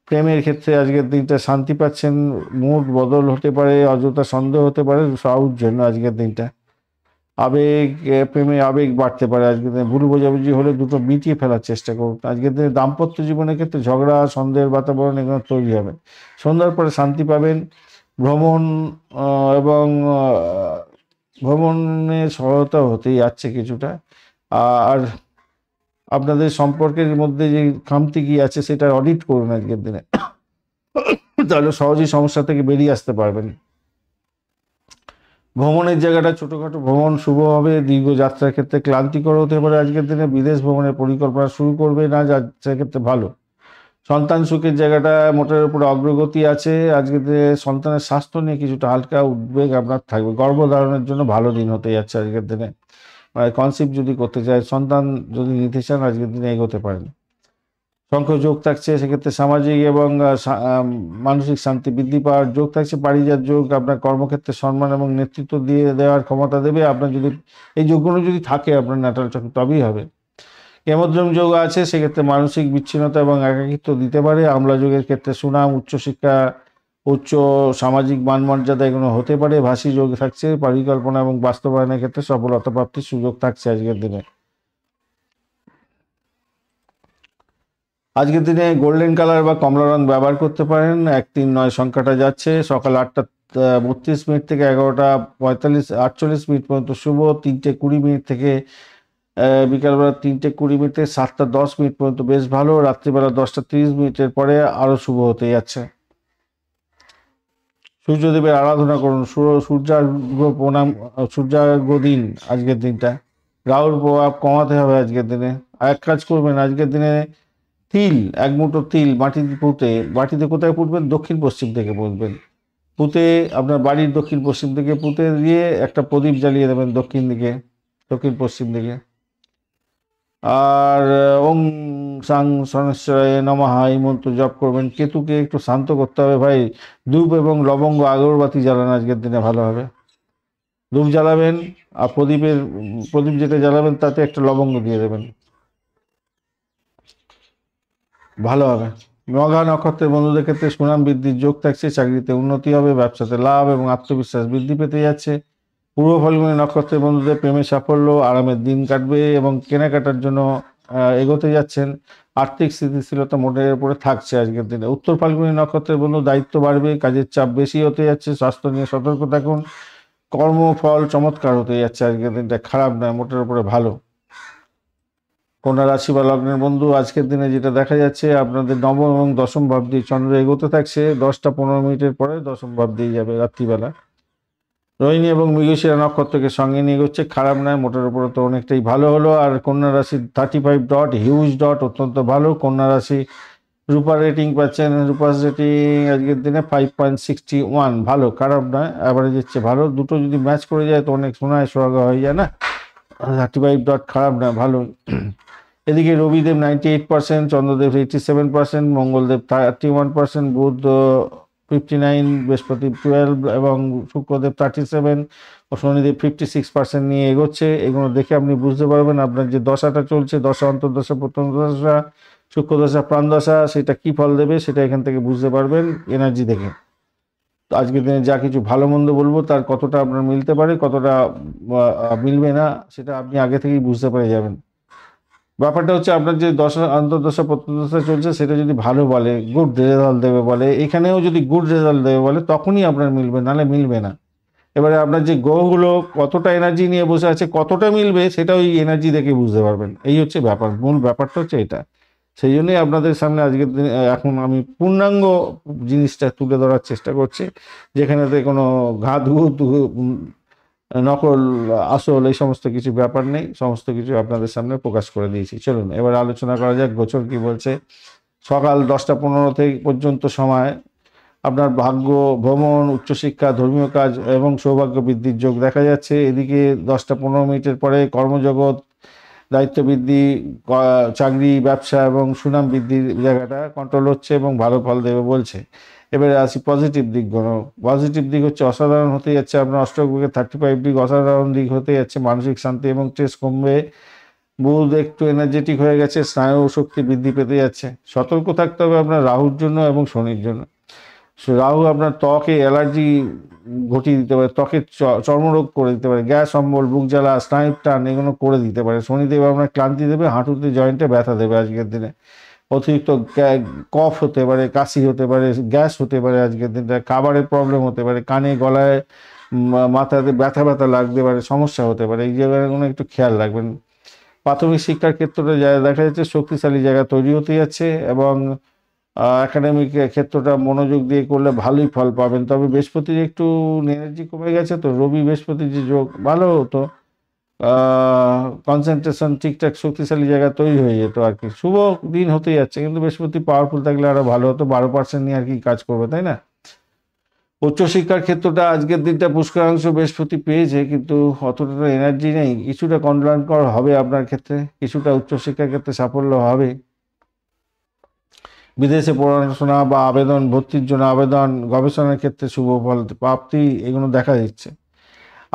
প্রেমের ক্ষেত্রে আজকের দিনটা শান্তি পাচ্ছেন, মুড বদল হতে পারে, অযথা সন্দেহ হতে পারে সবার জন্য আজকের দিনটা। প্রেমে আবেগ বাড়তে পারে আজকের দিনে। ভুল বোঝাবুঝি হলে দুটো মিটিয়ে ফেলার চেষ্টা করুন আজকের দিনে। দাম্পত্য জীবনের ক্ষেত্রে ঝগড়া, সন্দেহের বাতাবরণ এগুলো তৈরি হবে। সন্ধ্যার পরে শান্তি পাবেন। ভ্রমণ এবং ভ্রমণে সহায়তা হতেই যাচ্ছে কিছুটা। আর আপনাদের সম্পর্কের মধ্যে যে খামতি কি আছে সেটা অডিট করুন আজকের দিনে, তাহলে সহজেই সমস্যা থেকে বেরিয়ে আসতে পারবেন। ভ্রমণের জায়গাটা ছোটোখাটো ভ্রমণ শুভ হবে। দীর্ঘ যাত্রার ক্ষেত্রে ক্লান্তিকর হতে পারে আজকের দিনে। বিদেশ ভ্রমণের পরিকল্পনা শুরু করবে না, সেক্ষেত্রে ভালো। সন্তান সুখের জায়গাটা মোটের উপরে অগ্রগতি আছে আজকের দিনে। সন্তানের স্বাস্থ্য নিয়ে কিছুটা হালকা উদ্বেগ আপনার থাকবে। গর্ভধারণের জন্য ভালো দিন হতে যাচ্ছে আজকের দিনে। মানে কনসিভ যদি করতে চায়, সন্তান যদি নিতে চান আজকের দিনে এগোতে পারেন। সংখ্য যোগ থাকছে, সেক্ষেত্রে সামাজিক এবং মানসিক শান্তি বৃদ্ধি পাওয়ার যোগ থাকছে। পারিজাত যোগ আপনার কর্মক্ষেত্রে সম্মান এবং নেতৃত্ব দিয়ে দেওয়ার ক্ষমতা দেবে। আপনার যদি এই যোগগুলো যদি থাকে আপনার ন্যাটাল চক্র, তবেই হবে। কেমদ্রম যোগ আছে, সেক্ষেত্রে মানসিক বিচ্ছিন্নতা এবং একাকিত্ব দিতে পারে। আমলা যোগের ক্ষেত্রে সুনাম, উচ্চশিক্ষা, উচ্চ সামাজিক মানমর্যাদা এগুলো হতে পারে। ভাষী যোগ থাকছে, পরিকল্পনা এবং বাস্তবায়নের ক্ষেত্রে সফলতা প্রাপ্তির সুযোগ থাকছে আজকের দিনে। আজকের দিনে গোল্ডেন কালার বা কমলা রং ব্যবহার করতে পারেন। 139 সংখ্যাটা যাচ্ছে। সকাল 8:32 থেকে 11:48 পর্যন্ত শুভ। 3:20 থেকে বিকালবেলা 3:20 থেকে 7:10 পর্যন্ত বেশ ভালো। রাত্রিবেলা 10:30 পরে আরো শুভ হতে যাচ্ছে। সূর্যদেবের আরাধনা করুন, সূর্যার্ঘ্য প্রণাম, সূর্যার্ঘ্য দিন আজকের দিনটা। রাহুর প্রভাব কমাতে হবে আজকের দিনে। এক কাজ করবেন আজকের দিনে, তিল, এক মুঠো তিল মাটিতে পুঁতে, মাটিতে কোথায় পুঁতবেন? দক্ষিণ পশ্চিম থেকে পুঁতবেন। পুঁতে আপনার বাড়ির দক্ষিণ পশ্চিম দিকে পুঁতে দিয়ে একটা প্রদীপ জ্বালিয়ে দেবেন দক্ষিণ দিকে, দক্ষিণ পশ্চিম দিকে। আর ওং সাং শনেশ্বরায় নমঃ এই মন্ত্র জপ করবেন। কেতুকে একটু শান্ত করতে হবে ভাই। ধূপ এবং লবঙ্গ আগরবাতি জ্বালান আজকের দিনে ভালো হবে। ধূপ জ্বালাবেন আর প্রদীপ যেটা জ্বালাবেন তাতে একটা লবঙ্গ দিয়ে দেবেন, ভালো হবে। মঘা নক্ষত্রের বন্ধুদের ক্ষেত্রে সুনাম বৃদ্ধির যোগ থাকছে। চাকরিতে উন্নতি হবে, ব্যবসাতে লাভ এবং আত্মবিশ্বাস বৃদ্ধি পেতে যাচ্ছে। পূর্ব ফাল্গুনী নক্ষত্রের বন্ধুদের প্রেমে সাফল্য, আরামের দিন কাটবে এবং কেনাকাটার জন্য এগোতে যাচ্ছেন। আর্থিক স্থিতিশীলতা মোটের উপরে থাকছে আজকের দিনে। উত্তর ফাল্গুনী নক্ষত্রের বন্ধু দায়িত্ব বাড়বে, কাজের চাপ বেশি হতে যাচ্ছে। স্বাস্থ্য নিয়ে সতর্ক থাকুন। কর্মফল চমৎকার হতে যাচ্ছে আজকের দিনটা, খারাপ নয়, মোটের উপরে ভালো। কন্যা রাশি বা লগ্নের বন্ধু আজকের দিনে যেটা দেখা যাচ্ছে, আপনাদের নবম এবং দশম ভাব দিয়ে চন্দ্র এগোতে থাকছে। 10:15 পরে দশম ভাব দিয়ে যাবে রাত্রিবেলা। রোহিণী এবং মৃগশিরা নক্ষত্রকে সঙ্গে নিয়ে এগোচ্ছে, খারাপ নয়, মোটের উপরে তো অনেকটাই ভালো হলো। আর কন্যা রাশি 35 ডট, হিউজ ডট, অত্যন্ত ভালো। কন্যা রাশি রূপার রেটিং পাচ্ছেন, রূপার রেটিং আজকের দিনে 5.61, ভালো, খারাপ নয়, অ্যাভারেজের চেয়ে ভালো। দুটো যদি ম্যাচ করে যায় তো অনেক সোনায় সোহাগা হয়ে যায় না, 35 ডট খারাপ না, ভালো। এদিকে রবিদেব 98%, চন্দ্রদেব 87%, মঙ্গলদেব 31%, বুধ 59, বৃহস্পতি 12 এবং শুক্রদেব 37 ও শনিদেব 56% নিয়ে এগোচ্ছে। এগুলো দেখে আপনি বুঝতে পারবেন আপনার যে দশাটা চলছে, দশা অন্তর্দশা প্রত্যন্তদশা শুক্রদশা প্রাণদশা, সেটা কি ফল দেবে সেটা এখান থেকে বুঝতে পারবেন এনার্জি দেখে। তো আজকের দিনে যা কিছু ভালো মন্দ বলবো তার কতটা আপনার মিলতে পারে, কতটা মিলবে না, সেটা আপনি আগে থেকেই বুঝতে পেরে যাবেন। ব্যাপারটা হচ্ছে আপনার যে দশা অন্তর্দশা প্রত্যদশা চলছে সেটা যদি ভালো বলে, গুড রেজাল্ট দেবে বলে, এখানেও যদি গুড রেজাল্ট দেবে বলে তখনই আপনার মিলবে, নাহলে মিলবে না। এবারে আপনার যে গ্রহগুলো কতটা এনার্জি নিয়ে বসে আছে, কতটা মিলবে সেটা ওই এনার্জি দেখে বুঝতে পারবেন। এই হচ্ছে ব্যাপার, মূল ব্যাপারটা হচ্ছে এটা। সেই জন্যই আপনাদের সামনে আজকের দিনে এখন আমি পূর্ণাঙ্গ জিনিসটা তুলে ধরার চেষ্টা করছি, যেখানেতে কোনো ঘাত ঘুত নকল আসল এই সমস্ত কিছু ব্যাপার নেই, সমস্ত কিছু আপনাদের সামনে প্রকাশ করে দিয়েছি। চলুন এবার আলোচনা করা যাক গোচর কি বলছে। সকাল 10টা 15 থেকে পর্যন্ত সময় আপনার ভাগ্য, ভ্রমণ, উচ্চশিক্ষা, ধর্মীয় কাজ এবং সৌভাগ্য বৃদ্ধির যোগ দেখা যাচ্ছে। এদিকে 10টা 15 মিনিটের পরে কর্মজগৎ, দায়িত্ব বৃদ্ধি, চাকরি, ব্যবসা এবং সুনাম বৃদ্ধির জায়গাটা কন্ট্রোল হচ্ছে এবং ভালো ফল দেবে বলছে। এবারে আসি পজিটিভ দিকগুলো। পজিটিভ দিক হচ্ছে অসাধারণ হতে যাচ্ছে আপনার অষ্টকভাগে 35 অসাধারণ দিক হতে যাচ্ছে, মানসিক শান্তি এবং স্ট্রেস কমবে। বুধ একটু এনার্জেটিক হয়ে গেছে, স্নায়ু শক্তি বৃদ্ধি পেতে যাচ্ছে। সতর্ক থাকতে হবে আপনার রাহুর জন্য এবং শনির জন্য। রাহু আপনার ত্বকে অ্যালার্জি ঘটিয়ে দিতে পারে, ত্বকের চর্মরোগ করে দিতে পারে, গ্যাস অম্বল, বুক জ্বালা, স্নায়ুর টান এগুলো করে দিতে পারে। শনিদেব আপনার ক্লান্তি দেবে, হাঁটুতে জয়েন্টে ব্যথা দেবে আজকের দিনে। অতিরিক্ত কফ হতে পারে, কাশি হতে পারে, গ্যাস হতে পারে আজকের দিনটা, খাবারের প্রবলেম হতে পারে, কানে গলায় মাথাতে ব্যথা ব্যথা লাগতে পারে, সমস্যা হতে পারে, এই জায়গাগুলো একটু খেয়াল রাখবেন। প্রাথমিক শিক্ষার ক্ষেত্রে দেখা যাচ্ছে শক্তিশালী জায়গা তৈরি হতে যাচ্ছে এবং একাডেমিক ক্ষেত্রটা মনোযোগ দিয়ে করলে ভালোই ফল পাবেন। তবে বৃহস্পতির একটু এনার্জি কমে গেছে, তো রবি বৃহস্পতির যে যোগ ভালো হতো, কনসেন্ট্রেশন ঠিকঠাক শক্তিশালী জায়গা তৈরি হয়ে যেত আর কি। শুভ দিন হতে যাচ্ছে, কিন্তু বৃহস্পতি পাওয়ারফুল থাকলে আরো ভালো হতো। 12% নিয়ে আর কি কাজ করবে, তাই না? উচ্চশিক্ষার ক্ষেত্রটা আজকের দিনটা পুষ্করাংশ বৃহস্পতি পেয়েছে, কিন্তু অতটা এনার্জি নেই। কিছুটা কনফার্ম হবে আপনার ক্ষেত্রে, কিছুটা উচ্চশিক্ষার ক্ষেত্রে সাফল্য হবে। বিদেশে পড়াশোনা বা আবেদন, ভর্তির জন্য আবেদন, গবেষণার ক্ষেত্রে শুভ ফল প্রাপ্তি এগুলো দেখা দিচ্ছে।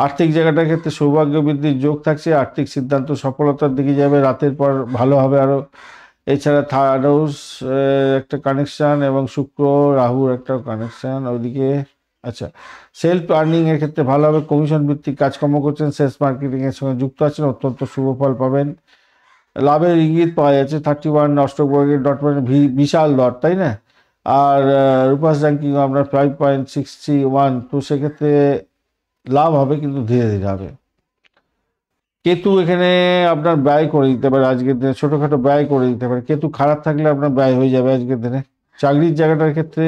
আর্থিক জায়গাটার ক্ষেত্রে সৌভাগ্য বৃদ্ধির যোগ থাকছে, আর্থিক সিদ্ধান্ত সফলতার দিকে যাবে, রাতের পর ভালো হবে আরও। এছাড়া থার্ড হাউস একটা কানেকশান এবং শুক্র রাহুর একটা কানেকশান ওইদিকে। আচ্ছা, সেলফ আর্নিংয়ের ক্ষেত্রে ভালো হবে, কমিশন ভিত্তিক কাজকর্ম করছেন, সেলস মার্কেটিংয়ের সঙ্গে যুক্ত আছেন, অত্যন্ত শুভ ফল পাবেন। লাভের ইঙ্গিত পাওয়া যাচ্ছে। 31 অষ্টকবর্গের ডট মানে বিশাল ডট, তাই না? আর রূপাস র্যাঙ্কিং আপনার 5.61, তো সেক্ষেত্রে লাভ হবে কিন্তু ধীরে ধীরে হবে। কেতু এখানে আপনার ব্যয় করে দিতে পারে আজকের দিনে, ছোটোখাটো ব্যয় করে দিতে পারে। কেতু খারাপ থাকলে আপনার ব্যয় হয়ে যাবে আজকের দিনে। চাকরির জায়গাটার ক্ষেত্রে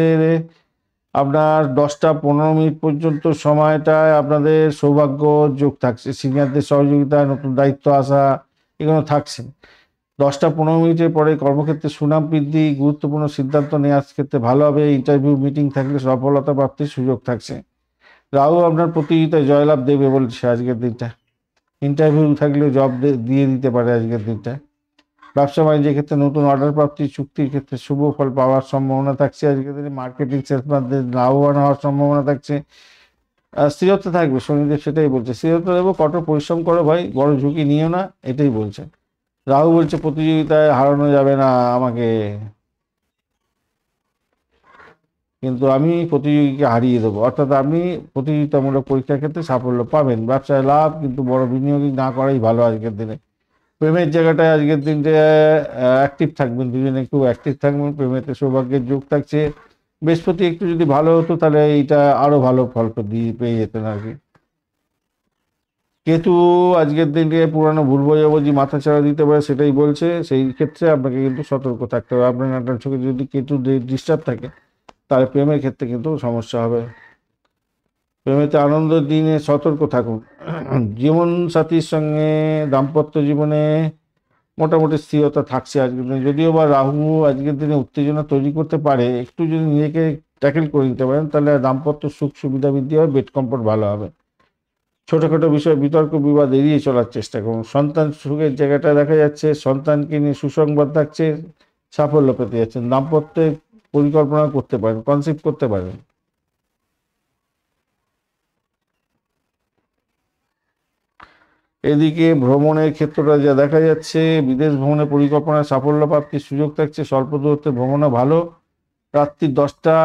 আপনার 10টা 15 মিনিট পর্যন্ত সময়টায় আপনাদের সৌভাগ্য যোগ থাকছে, সিনিয়রদের সহযোগিতা, নতুন দায়িত্ব আসা এগুলো থাকছে। 10টা 15 মিনিটের পরে কর্মক্ষেত্রে সুনাম বৃদ্ধি, গুরুত্বপূর্ণ সিদ্ধান্ত নেওয়ার ক্ষেত্রে ভালো হবে। ইন্টারভিউ মিটিং থাকলে সফলতা প্রাপ্তির সুযোগ থাকছে। রাহু আপনার প্রতিযোগিতায় জয়লাভ দেবে বলছে আজকের দিনটা। ইন্টারভিউ থাকলেও জব দিয়ে দিতে পারে আজকের দিনটা। ব্যবসা বাণিজ্যের ক্ষেত্রে নতুন অর্ডার প্রাপ্তি, চুক্তির ক্ষেত্রে শুভ ফল পাওয়ার সম্ভাবনা থাকছে আজকের দিনে। মার্কেটিং সেলসম্যানদের লাভবান হওয়ার সম্ভাবনা থাকছে। স্থিরত্ব থাকবে, শনিদেব সেটাই বলছে, স্থিরত্ব দেবো, কঠোর পরিশ্রম করো ভাই, বড় ঝুঁকি নিও না, এটাই বলছে। রাহু বলছে প্রতিযোগিতায় হারানো যাবে না আমাকে, কিন্তু আমি প্রতিযোগীকে হারিয়ে দেবো, অর্থাৎ আপনি প্রতিযোগিতামূলক পরীক্ষার ক্ষেত্রে সাফল্য পাবেন। ব্যবসায় লাভ, কিন্তু বড় বিনিয়োগই না করাই ভালো আজকের দিনে। প্রেমের জায়গাটায় আজকের দিনটা অ্যাক্টিভ থাকবেন, দুজনে একটু অ্যাক্টিভ থাকবেন। প্রেমেতে সৌভাগ্যের যোগ থাকছে। বৃহস্পতি একটু যদি ভালো হতো তাহলে এইটা আরো ভালো ফল দিয়ে পেয়ে যেতেন আর কি। কেতু আজকের দিনকে পুরানো ভুল বোঝাবুঝি মাথা ছাড়া দিতে পারে, সেটাই বলছে। সেই ক্ষেত্রে আপনাকে কিন্তু সতর্ক থাকতে হবে। আপনার নাটার চোখে যদি কেতু ডিস্টার্ব থাকে তাহলে প্রেমের ক্ষেত্রে কিন্তু সমস্যা হবে। প্রেমেতে আনন্দের দিনে সতর্ক থাকুন। জীবন সাথীর সঙ্গে দাম্পত্য জীবনে মোটামুটি স্থিরতা থাকছে আজকের দিনে। যদিও বা রাহু আজকের দিনে উত্তেজনা তৈরি করতে পারে, একটু যদি নিজেকে ট্যাকেল করে নিতে পারেন তাহলে দাম্পত্য সুখ সুবিধা বৃদ্ধি হবে, বেড কমফোর্ট ভালো হবে। ছোটখাটো বিষয়ে বিতর্ক বিবাদ এড়িয়ে চলার চেষ্টা করুন। সন্তান সুখের জায়গাটা দেখা যাচ্ছে, সন্তানকে নিয়ে সুসংবাদ থাকছে, সাফল্য পেতে যাচ্ছেন। দাম্পত্যে পরিকল্পনা করতে পারেন, কনসেপ্ট করতে পারেন। এদিকে ভ্রমণের ক্ষেত্রটা যা দেখা যাচ্ছে, বিদেশ ভ্রমণের পরিকল্পনায় সাফল্য প্রাপ্তির সুযোগ থাকছে। স্বল্প দূরত্বে ভ্রমণও ভালো। রাত্রি 10টা,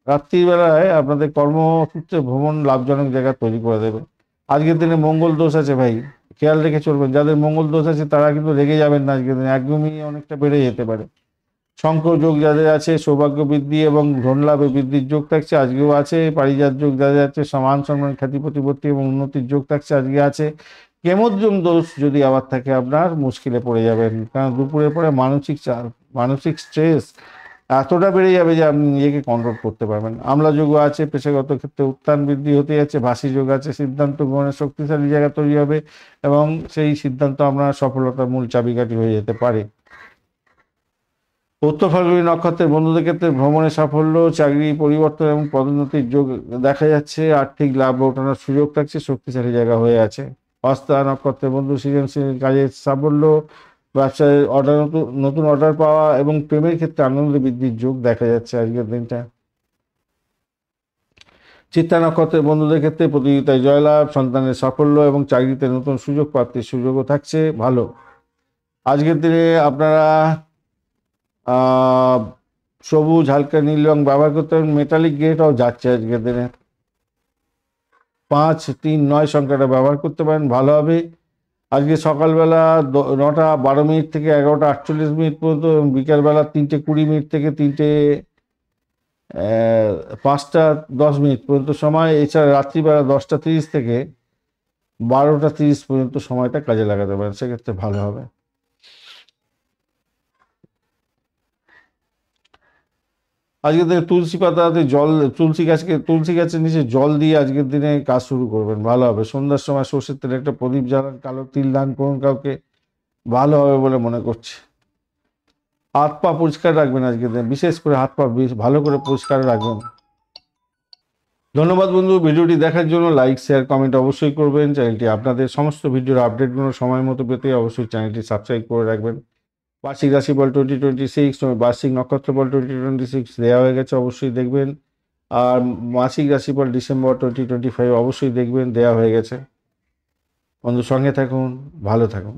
রাত্রির বেলায় আপনাদের কর্মসূত্রে ভ্রমণ লাভজনক জায়গা তৈরি করে দেবে। আজকের দিনে মঙ্গল দোষ আছে ভাই, খেয়াল রেখে চলবেন। যাদের মঙ্গল দোষ আছে তারা কিন্তু রেগে যাবেন না, আজকের দিনে একদমই অনেকটা বেড়ে যেতে পারে। শঙ্খ যোগ যাদের আছে, সৌভাগ্য বৃদ্ধি এবং ধন লাভে বৃদ্ধির যোগ থাকছে, আজকেও আছে। পারিজাত যোগ যাদের আছে, সমান সম্মান খ্যাতি প্রতিপত্তি এবং উন্নতির যোগ থাকছে, আজকে আছে। কেমোদ্যম দোষ যদি আবার থাকে আপনার, মুশকিলে পড়ে যাবেন, কারণ দুপুরের পরে মানসিক চাপ, মানসিক স্ট্রেস এতটা বেড়ে যাবে যে আপনি নিজেকে কন্ট্রোল করতে পারবেন। আমলা যোগ আছে, পেশাগত ক্ষেত্রে উত্থান বৃদ্ধি হতে যাচ্ছে। ভাসি যোগ আছে, সিদ্ধান্ত গ্রহণের শক্তিশালী জায়গা তৈরি হবে এবং সেই সিদ্ধান্ত আপনার সফলতার মূল চাবিকাঠি হয়ে যেতে পারে। উত্তর ফাল্গুনী নক্ষত্রের বন্ধুদের ক্ষেত্রে ভ্রমণে সাফল্য, চাকরি পরিবর্তন এবং পদোন্নতির যোগ দেখা যাচ্ছে। আর্থিক লাভ ওঠানোর সুযোগ থাকছে, শক্তিশালী জায়গা হয়ে আছে। হস্তা নক্ষত্রের বন্ধু সৃজনশীল কাজে সাফল্য, ব্যবসায় অর্ডার, নতুন নতুন অর্ডার পাওয়া এবং প্রেমের ক্ষেত্রে আনন্দ বৃদ্ধির যোগ দেখা যাচ্ছে আজকের দিনটা। চিত্তা নক্ষত্রের বন্ধুদের ক্ষেত্রে প্রতিযোগিতায় জয়লাভ, সন্তানের সাফল্য এবং চাকরিতে নতুন সুযোগ প্রাপ্তির সুযোগও থাকছে ভালো। আজকের দিনে আপনারা সবুজ হালকা নীল রং ব্যবহার করতে পারেন। মেটালিক গ্রেটাও যাচ্ছে আজকের দিনে। 539 সংখ্যাটা ব্যবহার করতে পারেন, ভালো হবে। আজকে সকালবেলা 9টা12 মিনিট থেকে 11টা 48 মিনিট পর্যন্ত এবং বিকালবেলা 3টে20 মিনিট থেকে 5টা10 মিনিট পর্যন্ত সময়। এছাড়া রাত্রিবেলা 10টা30 থেকে 12টা30 পর্যন্ত সময়টা কাজে লাগাতে পারেন, সেক্ষেত্রে ভালো হবে। আজকের দিনে তুলসী পাতাতে জল, তুলসী গাছের নিচে জল দিয়ে আজকের দিনে কাজ শুরু করবেন, ভালো হবে। সন্ধ্যার সময় সর্ষের তেলে একটা প্রদীপ জ্বালান, কালো তিল দান করুন কাউকে, ভালো হবে বলে মনে করছে। হাত পা পরিষ্কার রাখবেন আজকের দিনে, বিশেষ করে হাত পা ভালো করে পরিষ্কার রাখবেন। ধন্যবাদ বন্ধু, ভিডিওটি দেখার জন্য। লাইক শেয়ার কমেন্ট অবশ্যই করবেন। চ্যানেলটি আপনাদের সমস্ত ভিডিওর আপডেটগুলো সময় মতো পেতে অবশ্যই চ্যানেলটি সাবস্ক্রাইব করে রাখবেন। বার্ষিক রাশিফল 2026, বার্ষিক নক্ষত্রফল 2026 দেওয়া হয়ে গেছে, অবশ্যই দেখবেন। আর মাসিক রাশিফল ডিসেম্বর 2025 অবশ্যই দেখবেন, দেওয়া হয়ে গেছে। বন্ধু সঙ্গে থাকুন, ভালো থাকুন।